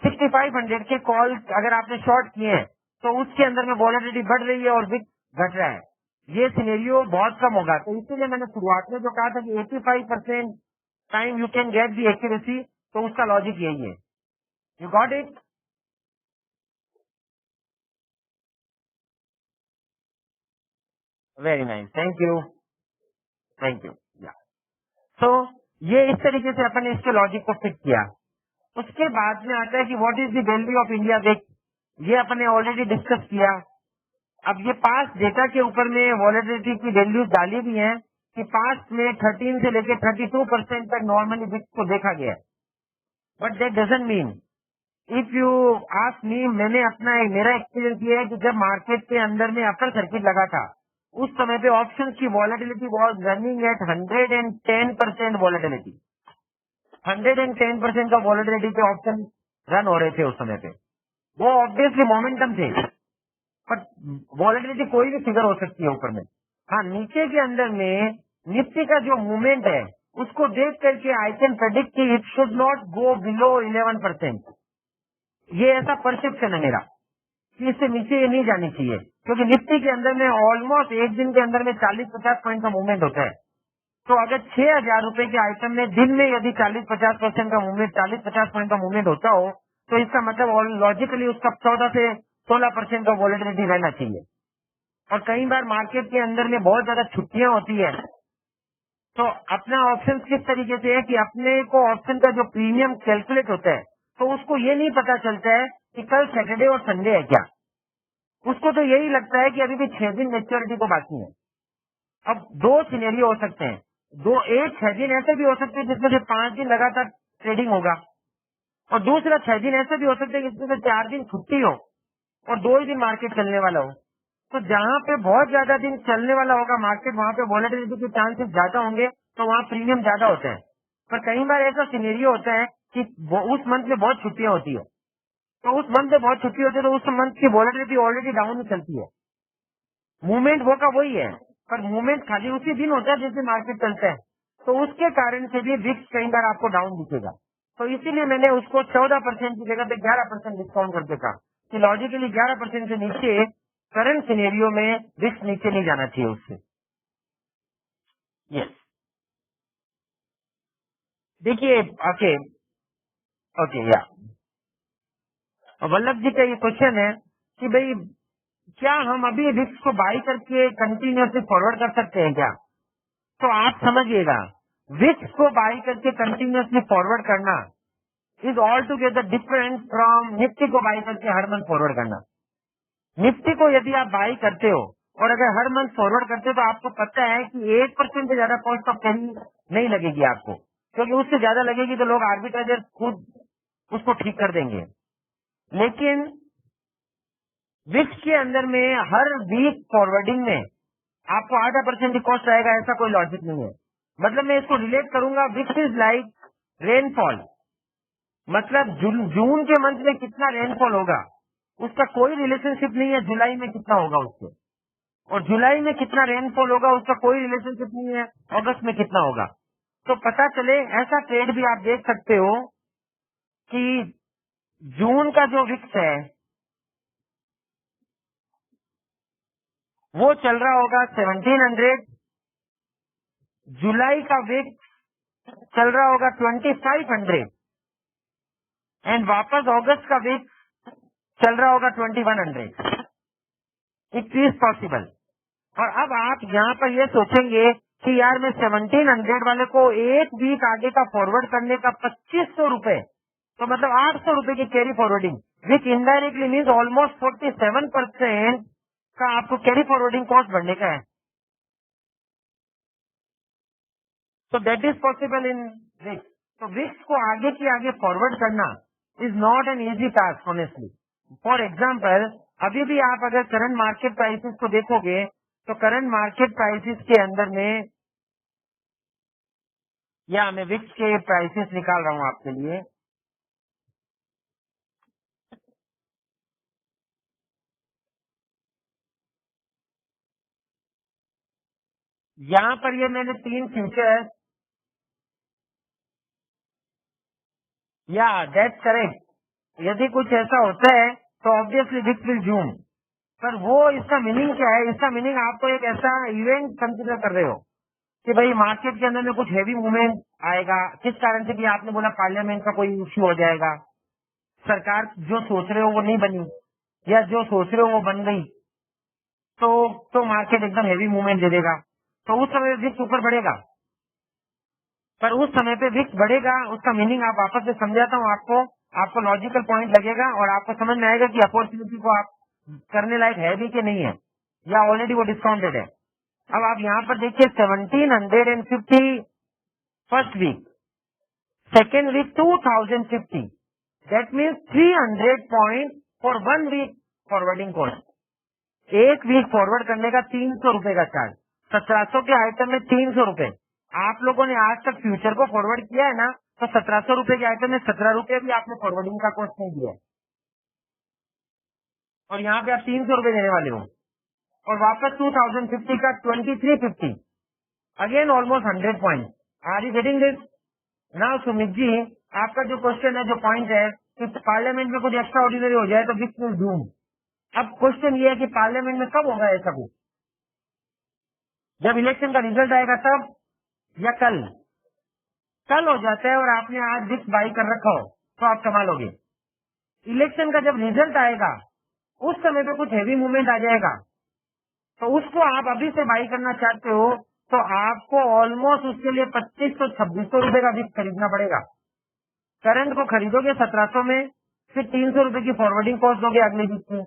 6500 के कॉल अगर आपने शॉर्ट किए हैं तो उसके अंदर में वॉलेटिलिटी बढ़ रही है और विक घट रहा है, ये सिनेरियो बहुत कम होगा। तो इसीलिए मैंने शुरुआत में जो कहा था कि 85% time you can get the accuracy, तो उसका लॉजिक यही है। You got it? Very nice, thank you, thank you. तो ये इस तरीके से अपन ने इसके लॉजिक को फिट किया। उसके बाद में आता है कि what is the value of India VIX, ये अपन ने ऑलरेडी डिस्कस किया। अब ये पास्ट डेटा के ऊपर में वॉलेटिलिटी की वैल्यूज डाली भी हैं कि पास्ट में 13 से लेकर 32% तक नॉर्मली विक्स को देखा गया है। But that doesn't mean, if you ask me, मैंने अपना मेरा एक्सपीरियंस ये है कि जब मार्केट के अंदर में अपर सर्किट लगा था उस समय पे ऑप्शन की volatility was running at 110% volatility, 110% का वॉलेटिलिटी पे ऑप्शन रन हो रहे थे उस समय पे। वो ऑब्वियसली मोमेंटम थे, बट वॉलेटिलिटी कोई भी फिगर हो सकती है ऊपर में। हाँ, नीचे के अंदर में निफ्टी का जो मूवमेंट है उसको देख करके आई कैन प्रेडिक्ट कि it should not go below 11%। ये ऐसा परसेप्शन है मेरा कि इससे नीचे ये नहीं जानी चाहिए, क्योंकि निफ्टी के अंदर में ऑलमोस्ट एक दिन के अंदर में 40-50 पॉइंट का मूवमेंट होता है। तो अगर 6,000 रुपए के आइटम में दिन में यदि 40-50% का मूवमेंट, 40-50 पॉइंट का मूवमेंट होता हो तो इसका मतलब लॉजिकली उसका 14 से 16% का वॉलेटिलिटी रहना चाहिए। और कई बार मार्केट के अंदर में बहुत ज्यादा छुट्टियां होती है, तो अपना ऑप्शन किस तरीके से है कि अपने को ऑप्शन का जो प्रीमियम कैलकुलेट होता है तो उसको ये नहीं पता चलता है कि कल सैटरडे और संडे है क्या, उसको तो यही लगता है कि अभी भी 6 दिन मेच्योरिटी को बाकी है। अब दो सिनेरियो हो सकते हैं, दो, एक 6 दिन ऐसे भी हो सकते हैं जिसमें से 5 दिन लगातार ट्रेडिंग होगा और दूसरा 6 दिन ऐसे भी हो सकते हैं जिसमें से 4 दिन छुट्टी हो और 2 ही दिन मार्केट चलने वाला हो। तो जहाँ पे बहुत ज्यादा दिन चलने वाला होगा मार्केट, वहाँ पे वॉलेटिलिटी के चांसेस ज्यादा होंगे, तो वहाँ प्रीमियम ज्यादा होता है। पर कई बार ऐसा सिनेरियो होता है कि उस मंथ में बहुत छुट्टियां होती है, तो उस मंथ में बहुत छुट्टी होती है तो उस मंथ की वॉलेटिलिटी ऑलरेडी डाउन में चलती है। मूवमेंट वो का वही है, पर मूवमेंट खाली उसी दिन होता है जिस दिन मार्केट चलता है, तो उसके कारण से भी विक्स कई बार आपको डाउन दिखेगा। तो इसीलिए मैंने उसको 14% की जगह पे 11% डिस्काउंट करके कहा कि लॉजिकली 11% से नीचे करंट सिनेरियो में विक्स नीचे नहीं जाना चाहिए उससे। यस, देखिए, ओके ओके, या वल्लभ जी का ये क्वेश्चन है कि भाई क्या हम अभी विक्स को बाई करके कंटिन्यूसली फॉरवर्ड कर सकते हैं क्या? तो आप समझिएगा, विक्स को बाई करके कंटिन्यूसली फॉरवर्ड करना is all together different from Nifty को बाई करके हर मंथ फॉरवर्ड करना। निफ्टी को यदि आप बाई करते हो और अगर हर मंथ फॉरवर्ड करते हो तो आपको पता है कि 1% से ज्यादा कॉस्ट ऑफ कैरी नहीं लगेगी आपको, क्योंकि उससे ज्यादा लगेगी तो लोग आर्बिट्राइजर खुद उसको ठीक कर देंगे। लेकिन विक्स के अंदर में हर वीक फॉरवर्डिंग में आपको 8% की कॉस्ट आएगा, ऐसा कोई लॉजिक नहीं है। मतलब मैं इसको रिलेट करूंगा, विक्स इज लाइक रेनफॉल। मतलब जून के मंथ में कितना रेनफॉल होगा उसका कोई रिलेशनशिप नहीं है जुलाई में कितना होगा उससे, और जुलाई में कितना रेनफॉल होगा उसका कोई रिलेशनशिप नहीं है अगस्त में कितना होगा। तो पता चले ऐसा ट्रेड भी आप देख सकते हो कि जून का जो विक्स है वो चल रहा होगा 1700, जुलाई का विक्स चल रहा होगा 2500 एंड वापस अगस्त का विक्स चल रहा होगा 2100। It is possible. और अब आप यहाँ पर ये सोचेंगे कि यार मैं 1700 वाले को एक वीक आगे का फॉरवर्ड करने का 2500 रुपए, तो मतलब 800 रुपए की कैरी फॉरवर्डिंग, विच इनडायरेक्टली मीन्स ऑलमोस्ट 47% का आपको कैरी फॉरवर्डिंग कॉस्ट बढ़ने का है। तो that is possible in VIX. तो विक्स को आगे की आगे फॉरवर्ड करना is not an easy task honestly. For example, अभी भी आप अगर करंट मार्केट प्राइसेस को देखोगे तो करंट मार्केट प्राइसेस के अंदर में, या मैं विक्स के प्राइसेस निकाल रहा हूं आपके लिए। यहाँ पर ये मैंने 3 फ्यूचर, या दैट्स करेक्ट। यदि कुछ ऐसा होता है तो ऑब्वियसली विक्स विल जूम, पर वो इसका मीनिंग क्या है? इसका मीनिंग आपको एक ऐसा इवेंट कंसिडर कर रहे हो कि भाई मार्केट के अंदर में कुछ हैवी मूवमेंट आएगा, किस कारण से कि आपने बोला पार्लियामेंट का कोई इश्यू हो जाएगा, सरकार जो सोच रहे हो वो नहीं बनी, या जो सोच रहे हो वो बन गई, तो मार्केट एकदम हैवी मूवमेंट दे देगा, तो उस समय विक्स ऊपर बढ़ेगा। पर उस समय पे विक्स बढ़ेगा, उसका मीनिंग आप वापस से समझाता हूँ आपको लॉजिकल पॉइंट लगेगा और आपको समझ में आएगा कि अपॉर्चुनिटी को आप करने लायक है भी कि नहीं है, या ऑलरेडी वो डिस्काउंटेड है। अब आप यहाँ पर देखिए 1750 first week, second week 2050, that means 300 point for 1 week forwarding cost. एक वीक फॉरवर्ड करने का 300 रुपए का चार्ज, 1700 के आइटम में 300 रुपए। आप लोगों ने आज तक फ्यूचर को फॉरवर्ड किया है ना, तो 1700 रुपए के आइटम में 17 रुपए भी आपने फॉरवर्डिंग का कॉस्ट नहीं दिया है, और यहाँ पे आप 300 रुपए देने वाले हो। और वापस 2050 का 2350, again almost 100 point. Are you getting this? Now Sumit ji, आपका जो क्वेश्चन है, जो पॉइंट है कि पार्लियामेंट में कुछ एक्स्ट्रा ऑर्डिनरी हो जाए तो विक्स विल डूम। अब क्वेश्चन ये है कि पार्लियामेंट में कब होगा ऐसा कुछ? जब इलेक्शन का रिजल्ट आएगा तब, या कल? कल हो जाता है और आपने आज विक्स बाई कर रखा हो तो आप कमा लोगे। इलेक्शन का जब रिजल्ट आएगा उस समय पे कुछ हैवी मूवमेंट आ जाएगा, तो उसको आप अभी से बाई करना चाहते हो तो आपको ऑलमोस्ट उसके लिए 2500-2600 रुपए का विक्स खरीदना पड़ेगा। करंट को खरीदोगे 1700 में, फिर 300 रुपए की फॉरवर्डिंग कॉस्ट दोगे अगले वीक में,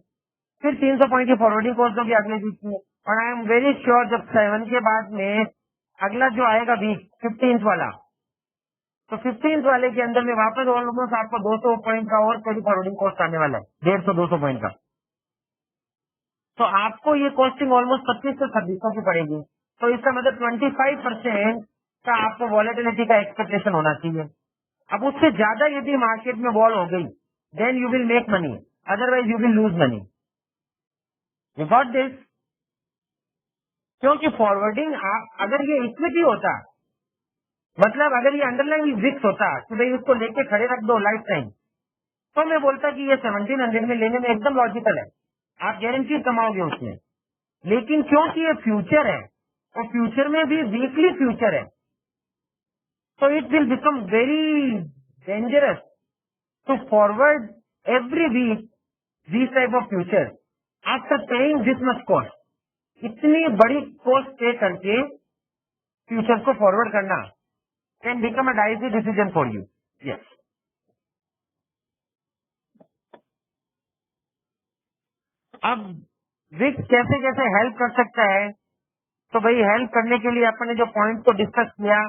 फिर 300 पॉइंट की फॉरवर्डिंग कॉस्ट दोगे अगले वीक में, और आई एम वेरी श्योर जब 7 के बाद में अगला जो आएगा वीक 15 वाला, तो 15 वाले के अंदर में वापस ऑलमोस्ट आपको 200 पॉइंट का और कोई फॉरवर्डिंग कॉस्ट आने वाला है, 150-200 पॉइंट का। तो आपको ये कॉस्टिंग ऑलमोस्ट 2500-2600 की पड़ेगी। तो इसका मतलब 25% का आपको वॉलेटिलिटी का एक्सपेक्टेशन होना चाहिए। अब उससे ज्यादा यदि मार्केट में वॉल हो गई, then you will make money, otherwise you will lose money. You got this? क्योंकि फॉरवर्डिंग अगर ये इक्विटी होता, मतलब अगर ये अंडरलाइन विक्स होता कि भाई उसको लेके खड़े रख दो लाइफ टाइम, तो मैं बोलता कि ये 1700 में लेने में एकदम लॉजिकल है, आप गारंटी कमाओगे उसमें। लेकिन क्योंकि ये फ्यूचर है और फ्यूचर में भी वीकली फ्यूचर है, so it will become very dangerous to forward every week these type of futures after paying this much cost. इतनी बड़ी कॉस्ट पे करके फ्यूचर्स को फॉरवर्ड करना can become a dicey decision for you. Yes, अब VIX कैसे कैसे help कर सकता है? तो भाई हेल्प करने के लिए अपन ने जो पॉइंट को डिस्कस किया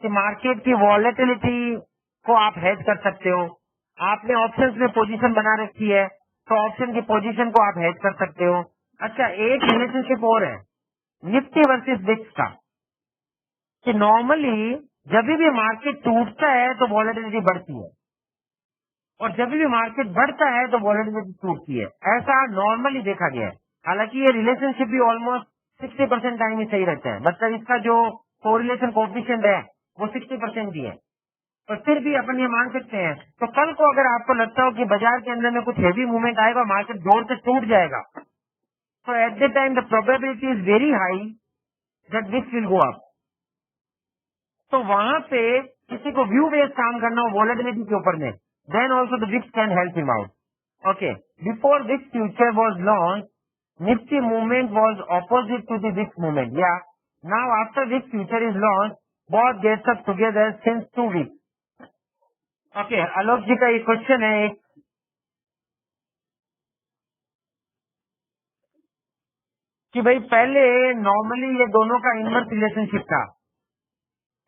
कि मार्केट की वॉलेटिलिटी को आप हेज कर सकते हो, आपने ऑप्शंस में पोजीशन बना रखी है, तो ऑप्शन की पोजीशन को आप हेज कर सकते हो। अच्छा, एक रिलेशनशिप और है निफ्टी वर्सेस विक्स का, कि नॉर्मली जब भी मार्केट टूटता है तो वॉलेटिलिटी बढ़ती है, और जब भी मार्केट बढ़ता है तो वॉलेटिलिटी टूटती है। ऐसा नॉर्मली देखा गया है। हालांकि ये रिलेशनशिप भी ऑलमोस्ट 60% टाइम ही सही रहता है, मतलब इसका जो कोरिलेशन कोएफिशिएंट है वो 60% ही है, पर फिर भी अपन ये मान सकते हैं। तो कल को अगर आपको लगता हो कि बाजार के अंदर में कुछ हेवी मूवमेंट आएगा, मार्केट जोर से टूट जाएगा, तो at the time the probability is very high that VIX will go up. तो वहां पे किसी को व्यू बेस्ड काम करना हो वॉलेटिलिटी के ऊपर में, then also the VIX can help him out. Okay, before VIX future was launch, Nifty movement was opposite to the VIX movement. या now after VIX future is launch, both gets up together since 2 weeks. Okay, Alok ji का ये question है एक, कि भाई पहले normally ये दोनों का इनवर्स रिलेशनशिप था,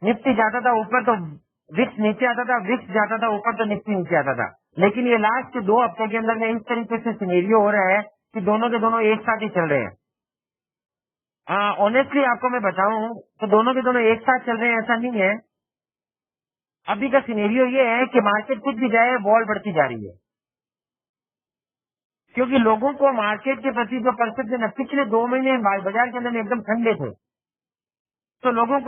निफ्टी जाता था ऊपर तो विक्स नीचे आता था, विक्स जाता था ऊपर तो निफ्टी नीचे आता था। लेकिन ये लास्ट 2 हफ्ते के अंदर में इस तरीके से सिनेरियो हो रहा है कि दोनों के दोनों एक साथ ही चल रहे हैं। ऑनेस्टली आपको मैं बताऊं तो दोनों के दोनों एक साथ चल रहे हैं ऐसा नहीं है। अभी का सिनेरियो ये है कि मार्केट कुछ भी जाए, वॉल बढ़ती जा रही है, क्योंकि लोगों को मार्केट के प्रति जो परसेप्शन है, पिछले 2 महीने बाजार के अंदर में एकदम ठंडे थे, तो लोगों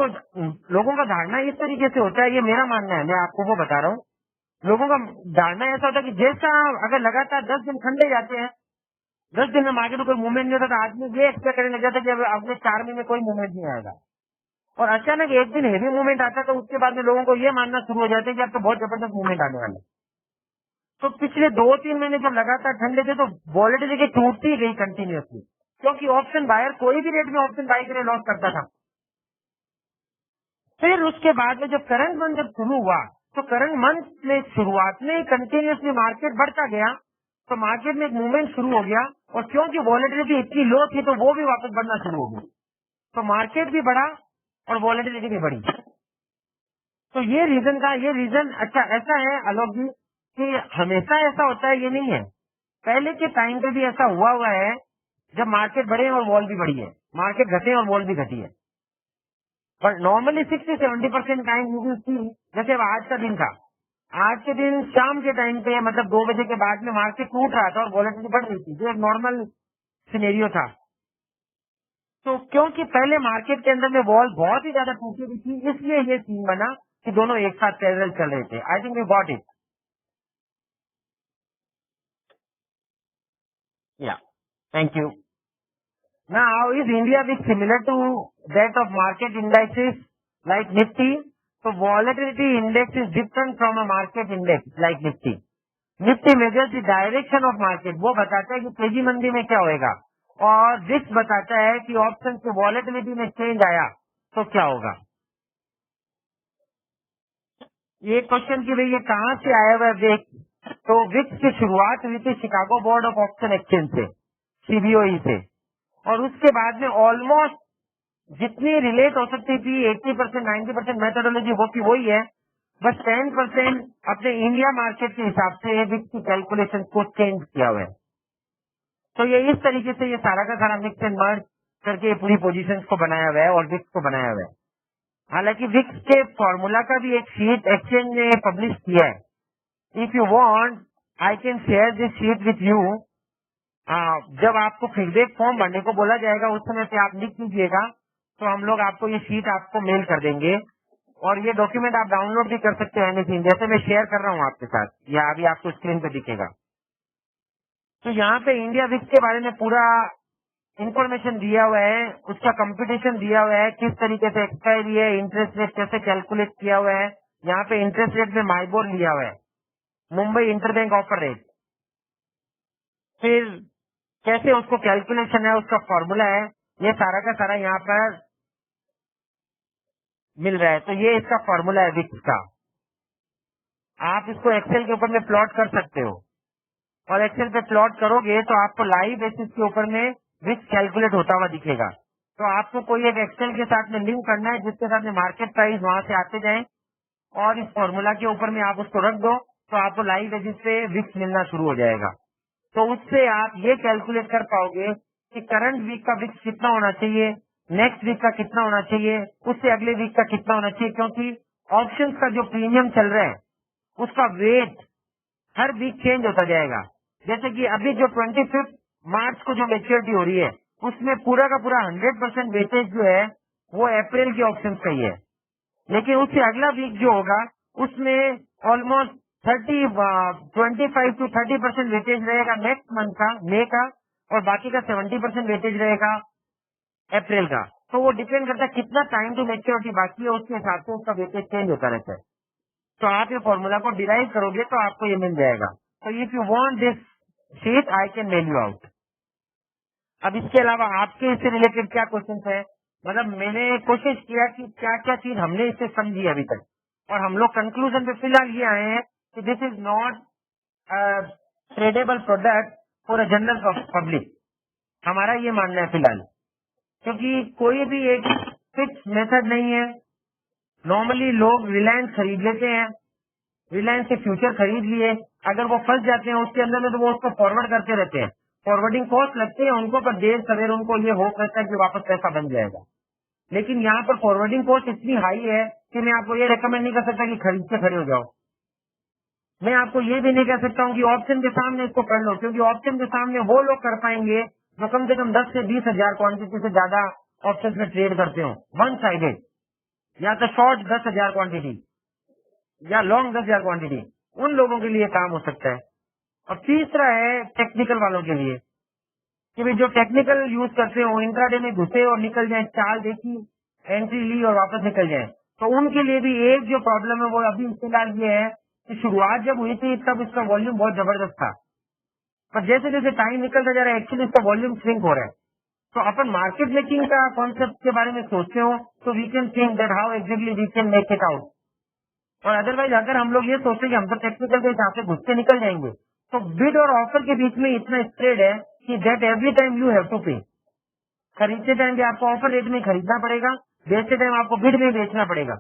का धारणा इस तरीके से होता है, ये मेरा मानना है, मैं आपको वो बता रहा हूँ। लोगों का धारणा ऐसा होता है कि जैसा अगर लगातार 10 दिन ठंडे जाते हैं, 10 दिन में मार्केट में कोई मूवमेंट नहीं होता, तो आदमी ये एक्सपेक्ट करने लग जाता है कि अब अगले 4 महीने में कोई मूवमेंट नहीं आएगा, और अचानक एक दिन हेवी मूवमेंट आता है, तो उसके बाद में लोगों को ये मानना शुरू हो जाता है कि अब तो बहुत जबरदस्त मूवमेंट आने वाला है। तो पिछले 2-3 महीने जब लगातार ठंडे थे तो वॉलेटिलिटी टूटती गई कंटिन्यूअसली, क्योंकि ऑप्शन बायर कोई भी रेट में ऑप्शन बाई करे लॉस करता था। फिर उसके बाद में जब करंट मंथ जब शुरू हुआ, तो करंट मंथ में शुरुआत में कंटिन्यूअसली मार्केट बढ़ता गया, तो मार्केट में एक मूवमेंट शुरू हो गया, और क्योंकि वॉलेटिलिटी इतनी लो थी तो वो भी वापस बढ़ना शुरू हो गई, तो मार्केट भी बढ़ा और वॉलेटिलिटी भी बढ़ी। तो ये रीजन अच्छा ऐसा है आलोक जी, कि हमेशा ऐसा होता है ये नहीं है, पहले के टाइम पे भी ऐसा हुआ है, जब मार्केट बढ़े और वॉल भी बढ़ी है, मार्केट घटे और वॉल भी घटी है। पर normally 60-70% time you will see, जैसे अब आज का दिन था, आज के दिन शाम के टाइम पे मतलब 2 बजे के बाद में मार्केट टूट रहा था और वॉलेटिलिटी बढ़ रही थी, जो एक नॉर्मल सिनेरियो था। तो क्योंकि पहले मार्केट के अंदर में वॉल बहुत ही ज्यादा टूटी हुई थी, इसलिए ये सीन बना कि दोनों एक साथ पैरेलल चल रहे थे। I think we got it. Yeah, thank you. Now, is India big similar to that of market indices like Nifty? So volatility index is different from a market index like Nifty. Nifty measures the direction of market. वो बताता है कि तेजी मंदी में क्या होएगा, और विक्स बताता है कि ऑप्शन की वॉलेटिलिटी में चेंज आया तो क्या होगा। ये क्वेश्चन की भाई ये कहाँ से आया हुआ है देख, तो विक्स की शुरुआत हुई थी Chicago board of option exchange से, सीबीओई से, और उसके बाद में ऑलमोस्ट जितनी रिलेट हो सकती थी 80% 90% मेथोडोलॉजी वो की वही है, बस 10% अपने इंडिया मार्केट के हिसाब से विक्स की कैलकुलेशन को चेंज किया हुआ है। तो ये इस तरीके से ये सारा का सारा मिक्स एंड मर्ज करके ये पूरी पोजीशंस को बनाया हुआ है और विक्स को बनाया हुआ है। हालांकि विक्स के फॉर्मूला का भी एक शीट एक्सचेंज ने पब्लिश किया है। If you want I can share this sheet with you. जब आपको फीडबैक फॉर्म भरने को बोला जाएगा उस समय पे आप लिख दीजिएगा, तो हम लोग आपको ये शीट आपको मेल कर देंगे, और ये डॉक्यूमेंट आप डाउनलोड भी कर सकते हैं एनीथिंग, जैसे मैं शेयर कर रहा हूँ आपके साथ, या अभी आपको स्क्रीन पे दिखेगा। तो यहाँ पे इंडिया विक्स के बारे में पूरा इंफॉर्मेशन दिया हुआ है, उसका कंपटीशन दिया हुआ है, किस तरीके से एक्सपायरी है, इंटरेस्ट रेट कैसे कैलकुलेट किया हुआ है। यहाँ पे इंटरेस्ट रेट में माइबोर लिया हुआ है, मुंबई इंटरबैंक ऑफर रेट, फिर कैसे उसको कैलकुलेशन है, उसका फॉर्मूला है, ये सारा का सारा यहाँ पर मिल रहा है। तो ये इसका फॉर्मूला है विक्स का, आप इसको एक्सेल के ऊपर में प्लॉट कर सकते हो, और एक्सेल पे प्लॉट करोगे तो आपको लाइव बेसिस के ऊपर में विक्स कैलकुलेट होता हुआ दिखेगा। तो आपको कोई एक एक्सेल के साथ में लिंक करना है, जिसके साथ में मार्केट प्राइस वहां से आते जाए, और इस फॉर्मूला के ऊपर में आप उसको रख दो, तो आपको लाइव बेसिस पे विक्स मिलना शुरू हो जाएगा। तो उससे आप ये कैलकुलेट कर पाओगे कि करंट वीक का विक्स कितना होना चाहिए, नेक्स्ट वीक का कितना होना चाहिए, उससे अगले वीक का कितना होना चाहिए, क्योंकि ऑप्शंस का जो प्रीमियम चल रहा है उसका वेट हर वीक चेंज होता जाएगा। जैसे कि अभी जो 25 मार्च को जो मेच्योरिटी हो रही है उसमें पूरा का पूरा 100% वेटेज जो है वो अप्रैल के ऑप्शंस का ही है, लेकिन उससे अगला वीक जो होगा उसमें ऑलमोस्ट 25 to 30% वेटेज रहेगा नेक्स्ट मंथ का, मई का, और बाकी का 70% वेटेज रहेगा अप्रैल का। तो वो डिपेंड करता है कितना टाइम टू मेच्योरिटी बाकी है, उसके हिसाब से उसका वेटेज चेंज होता रहता है। तो आप ये फॉर्मूला को डिराइव करोगे तो आपको ये मिल जाएगा। तो if you want this sheet I can mail you out. अब इसके अलावा आपके इससे रिलेटेड क्या क्वेश्चन है, मतलब मैंने कोशिश किया कि क्या क्या चीज हमने इससे समझी अभी तक, और हम लोग कंक्लूजन पे फिलहाल ये आए हैं कि this is not tradable product for a general public. हमारा ये मानना है फिलहाल, क्योंकि कोई भी एक फिक्स मेथड नहीं है। नॉर्मली लोग रिलायंस खरीद लेते हैं, रिलायंस के फ्यूचर खरीद लिए, अगर वो फंस जाते हैं उसके अंदर में तो वो उसको फॉरवर्ड करते रहते हैं, फॉरवर्डिंग कॉस्ट लगते हैं उनको, पर देर सवेर उनको ये होप रहता है कि वापस पैसा बन जाएगा। लेकिन यहाँ पर फॉरवर्डिंग कॉस्ट इतनी हाई है कि मैं आपको ये रेकमेंड नहीं कर सकता कि खरीद के खड़े हो जाओ। मैं आपको ये भी नहीं कह सकता हूँ कि ऑप्शन के सामने इसको कर लो, क्योंकि ऑप्शन के सामने वो लोग कर पाएंगे जो कम से कम 10 से 20 हजार क्वांटिटी से ज्यादा ऑप्शन में ट्रेड करते हो, वन साइडेड, या तो शॉर्ट 10,000 क्वांटिटी या लॉन्ग 10,000 क्वांटिटी, उन लोगों के लिए काम हो सकता है। और तीसरा है टेक्निकल वालों के लिए, कि भाई जो टेक्निकल यूज करते हो, इंट्राडे में घुसे और निकल जाए, चाल देखी, एंट्री ली और वापस निकल जाए, तो उनके लिए भी एक जो प्रॉब्लम है वो अभी फिलहाल ये है कि शुरुआत जब हुई थी तब इसका वॉल्यूम बहुत जबरदस्त था, पर जैसे जैसे टाइम निकलता जा रहा है एक्चुअली इसका वॉल्यूम श्रिंक हो रहा है। तो अपन मार्केट मेकिंग का कॉन्सेप्ट के बारे में सोचते हो तो we can think that how exactly we can make it out. और अदरवाइज अगर हम लोग ये सोचते हैं कि हम तो टेक्निकल के हिसाब से घुस के निकल जाएंगे, तो बिड और ऑफर के बीच में इतना स्प्रेड है कि that every time you have to pay. खरीदते टाइम भी आपको ऑफर रेट में खरीदना पड़ेगा, बेचते टाइम आपको बिड में बेचना पड़ेगा,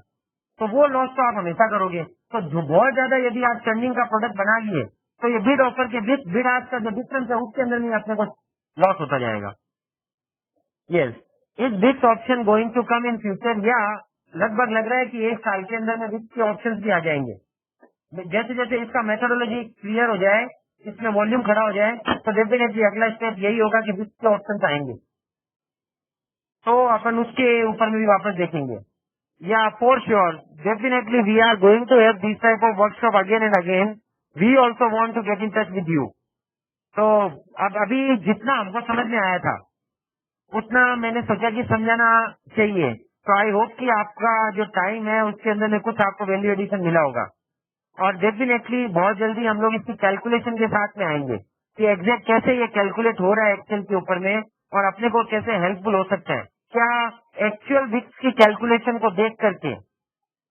तो वो लॉस तो आप हमेशा करोगे। तो जो बहुत ज्यादा यदि आप टर्निंग का प्रोडक्ट बना लिए तो ये बिड ऑफर के बीच बिड आज का जो डिफरेंस है उसके अंदर में अपने को लॉस होता जाएगा। Yes, is this option going to come in future, या लगभग लग रहा है कि एक साल के अंदर में विक्स के ऑप्शन भी आ जाएंगे। जैसे जैसे इसका मेथोडोलॉजी क्लियर हो जाए, इसमें वॉल्यूम खड़ा हो जाए, तो डेफिनेटली अगला स्टेप यही होगा कि विक्स के ऑप्शन आएंगे, तो अपन उसके ऊपर में भी वापस देखेंगे। या for sure definitely we are going to have this type of workshop again and again. We also want to get in touch with you. तो अब अभी जितना हमको समझ में आया था उतना मैंने सोचा कि समझाना चाहिए। तो आई होप कि आपका जो टाइम है उसके अंदर में कुछ आपको वैल्यू एडिशन मिला होगा, और डेफिनेटली बहुत जल्दी हम लोग इसकी कैलकुलेशन के साथ में आएंगे कि एग्जैक्ट कैसे ये कैलकुलेट हो रहा है एक्सेल के ऊपर में, और अपने को कैसे हेल्पफुल हो सकता है। क्या एक्चुअल विक्स की कैलकुलेशन को देख करके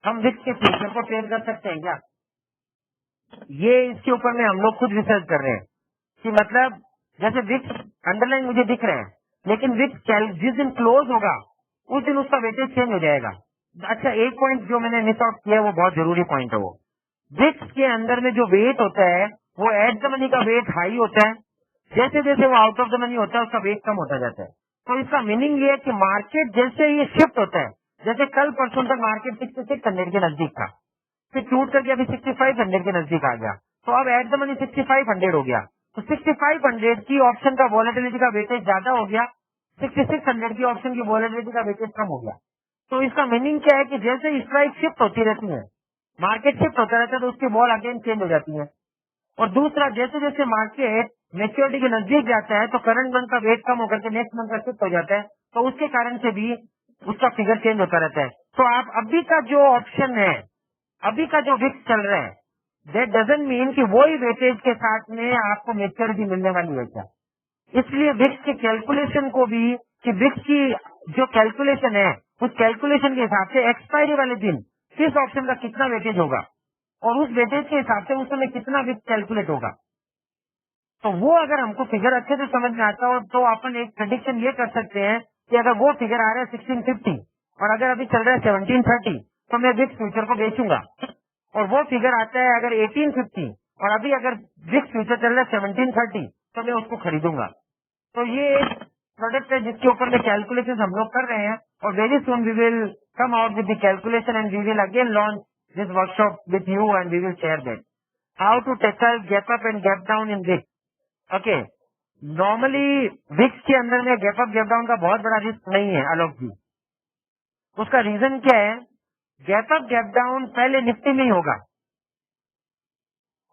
हम विक्स के फ्यूचर को ट्रेड कर सकते हैं क्या? ये इसके ऊपर में हम लोग खुद रिसर्च कर रहे हैं कि मतलब जैसे विक्स अंडरलाइन मुझे दिख रहे हैं, लेकिन विक्स जिस दिन क्लोज होगा उस दिन उसका वेटेज चेंज हो जाएगा। अच्छा, एक पॉइंट जो मैंने मिस आउट किया है वो बहुत जरूरी पॉइंट है। वो विक्स के अंदर में जो वेट होता है वो एट द मनी का वेट हाई होता है, जैसे जैसे वो आउट ऑफ द मनी होता है उसका वेट कम होता जाता है। तो इसका मीनिंग ये है कि मार्केट जैसे ये शिफ्ट होता है, जैसे कल परसों तक मार्केट 6600 के नजदीक था, फिर टूट करके अभी 6500 के नजदीक आ गया, तो अब एट द मनी 6500 हो गया, तो 6500 की ऑप्शन का वॉलेटिलिटी का वेटेज ज्यादा हो गया, 6600 की ऑप्शन की वॉलेटिलिटी का वेटेज कम हो गया। तो इसका मीनिंग क्या है कि जैसे स्ट्राइक शिफ्ट होती रहती है, मार्केट शिफ्ट होता रहता है, तो उसकी बॉल अगेन चेंज हो जाती है। और दूसरा, जैसे जैसे मार्केट मेच्योरिटी के नजदीक जाता है तो करंट मंथ का वेट कम होकर के नेक्स्ट मंथ का शिफ्ट हो जाता है, तो उसके कारण से भी उसका फिगर चेंज होता रहता है। तो आप अभी का जो ऑप्शन है, अभी का जो विक्स चल रहा है, दैट डजंट मीन कि वही वेटेज के साथ में आपको मेच्योरिटी मिलने वाली है क्या। इसलिए विक्स की कैलकुलेशन को भी, कि विक्स की जो कैलकुलेशन है उस कैलकुलेशन के हिसाब से एक्सपायरी वाले दिन किस ऑप्शन का कितना वेटेज होगा और उस वेटेज के हिसाब से उस समय कितना विक्स कैलकुलेट होगा, तो वो अगर हमको फिगर अच्छे से समझ में आता हो तो अपन एक प्रेडिक्शन ये कर सकते हैं कि अगर वो फिगर आ रहा है 1650 और अगर अभी चल रहा है 1730, तो मैं विक्स फ्यूचर को बेचूंगा। और वो फिगर आता है अगर 1850 और अभी अगर विक्स फ्यूचर चल रहा है 1730, तो मैं उसको खरीदूंगा। तो ये एक प्रोडक्ट है जिसके ऊपर में कैलकुलेशन हम लोग कर रहे हैं, और very soon we will come out with the calculation and we will again launch this workshop with you and we will share that how to tackle gap up and gap down in VIX. Okay, normally VIX के अंदर में gap up gap down का बहुत बड़ा risk नहीं है आलोक जी। उसका reason क्या है? गैप अप गैप डाउन पहले निफ्टी में ही होगा,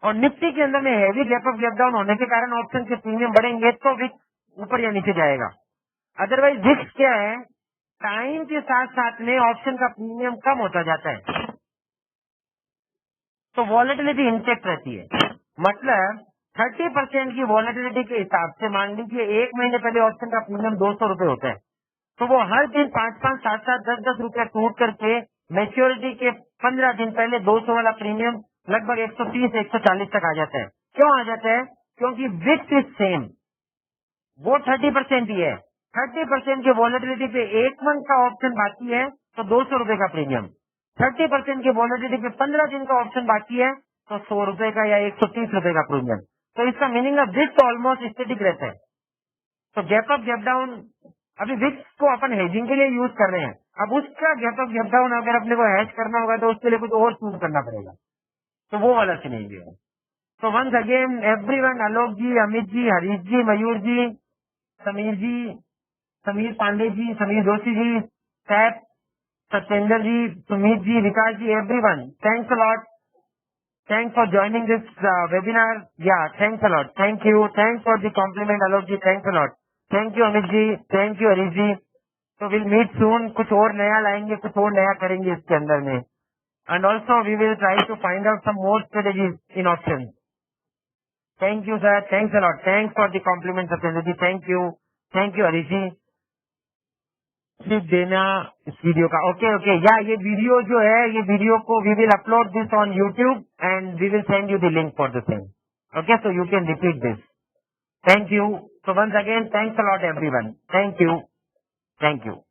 और निफ्टी के अंदर में heavy gap up gap down होने के कारण ऑप्शन के प्रीमियम बढ़ेंगे तो विक्स ऊपर या नीचे जाएगा। अदरवाइज विक्स क्या है, टाइम के साथ साथ में ऑप्शन का प्रीमियम कम होता जाता है, तो वॉलेटिलिटी इंटेक्ट रहती है। मतलब 30% की वॉलेटिलिटी के हिसाब से मान लीजिए 1 महीने पहले ऑप्शन का प्रीमियम 200 रुपए होता है, तो वो हर दिन 5-5, 7-7, 10-10 रुपया टूट करके मैच्योरिटी के 15 दिन पहले 200 वाला प्रीमियम लगभग 130-140 तक आ जाता है। क्यों आ जाता है? क्योंकि विक्स इज सेम, वो 30% ही है। 30% की वॉलेटिलिटी पे 1 मंथ का ऑप्शन बाकी है तो 200 रुपए का प्रीमियम, 30% की वॉलेटिलिटी पे 15 दिन का ऑप्शन बाकी है तो 100 रुपए का या 130 रुपए का प्रीमियम। तो इसका मीनिंग है विक्स ऑलमोस्ट स्टेटिक रहता है। तो गैप अप गैप डाउन, अभी विक्स को अपन हेजिंग के लिए यूज कर रहे हैं, अब उसका गैप अप गैप डाउन अगर अपने को हैच करना होगा तो उसके लिए कुछ और चूज करना पड़ेगा, तो वो वाला सिनेरियो है। तो once again everyone, Alok ji, Amit ji, Harish ji, Mayur ji, Sameer ji, Sameer Pandey ji, Sameer Joshi ji, सैप, Satyendra ji, Sumit ji, Vikas ji, everyone, thanks a lot. Thanks for joining this webinar. Yeah, thanks a lot. Thank you. Thanks for the compliment, Alok ji. Thanks a lot. Thank you, Amit ji. Thank you, Harish ji. So we'll meet soon. कुछ और नया लाएंगे, कुछ और नया करेंगे इसके अंदर में. And also we will try to find out some more strategies in options. Thank you, sir. Thanks a lot. Thanks for the compliment, Satyendra ji. Thank you. Thank you, Harish ji. सिर्फ देना इस video का। Okay okay, या ये video जो है, ये video को we will upload this on YouTube and we will send you the link for the same. Okay, so you can repeat this. Thank you. So once again thanks a lot everyone. Thank you, thank you.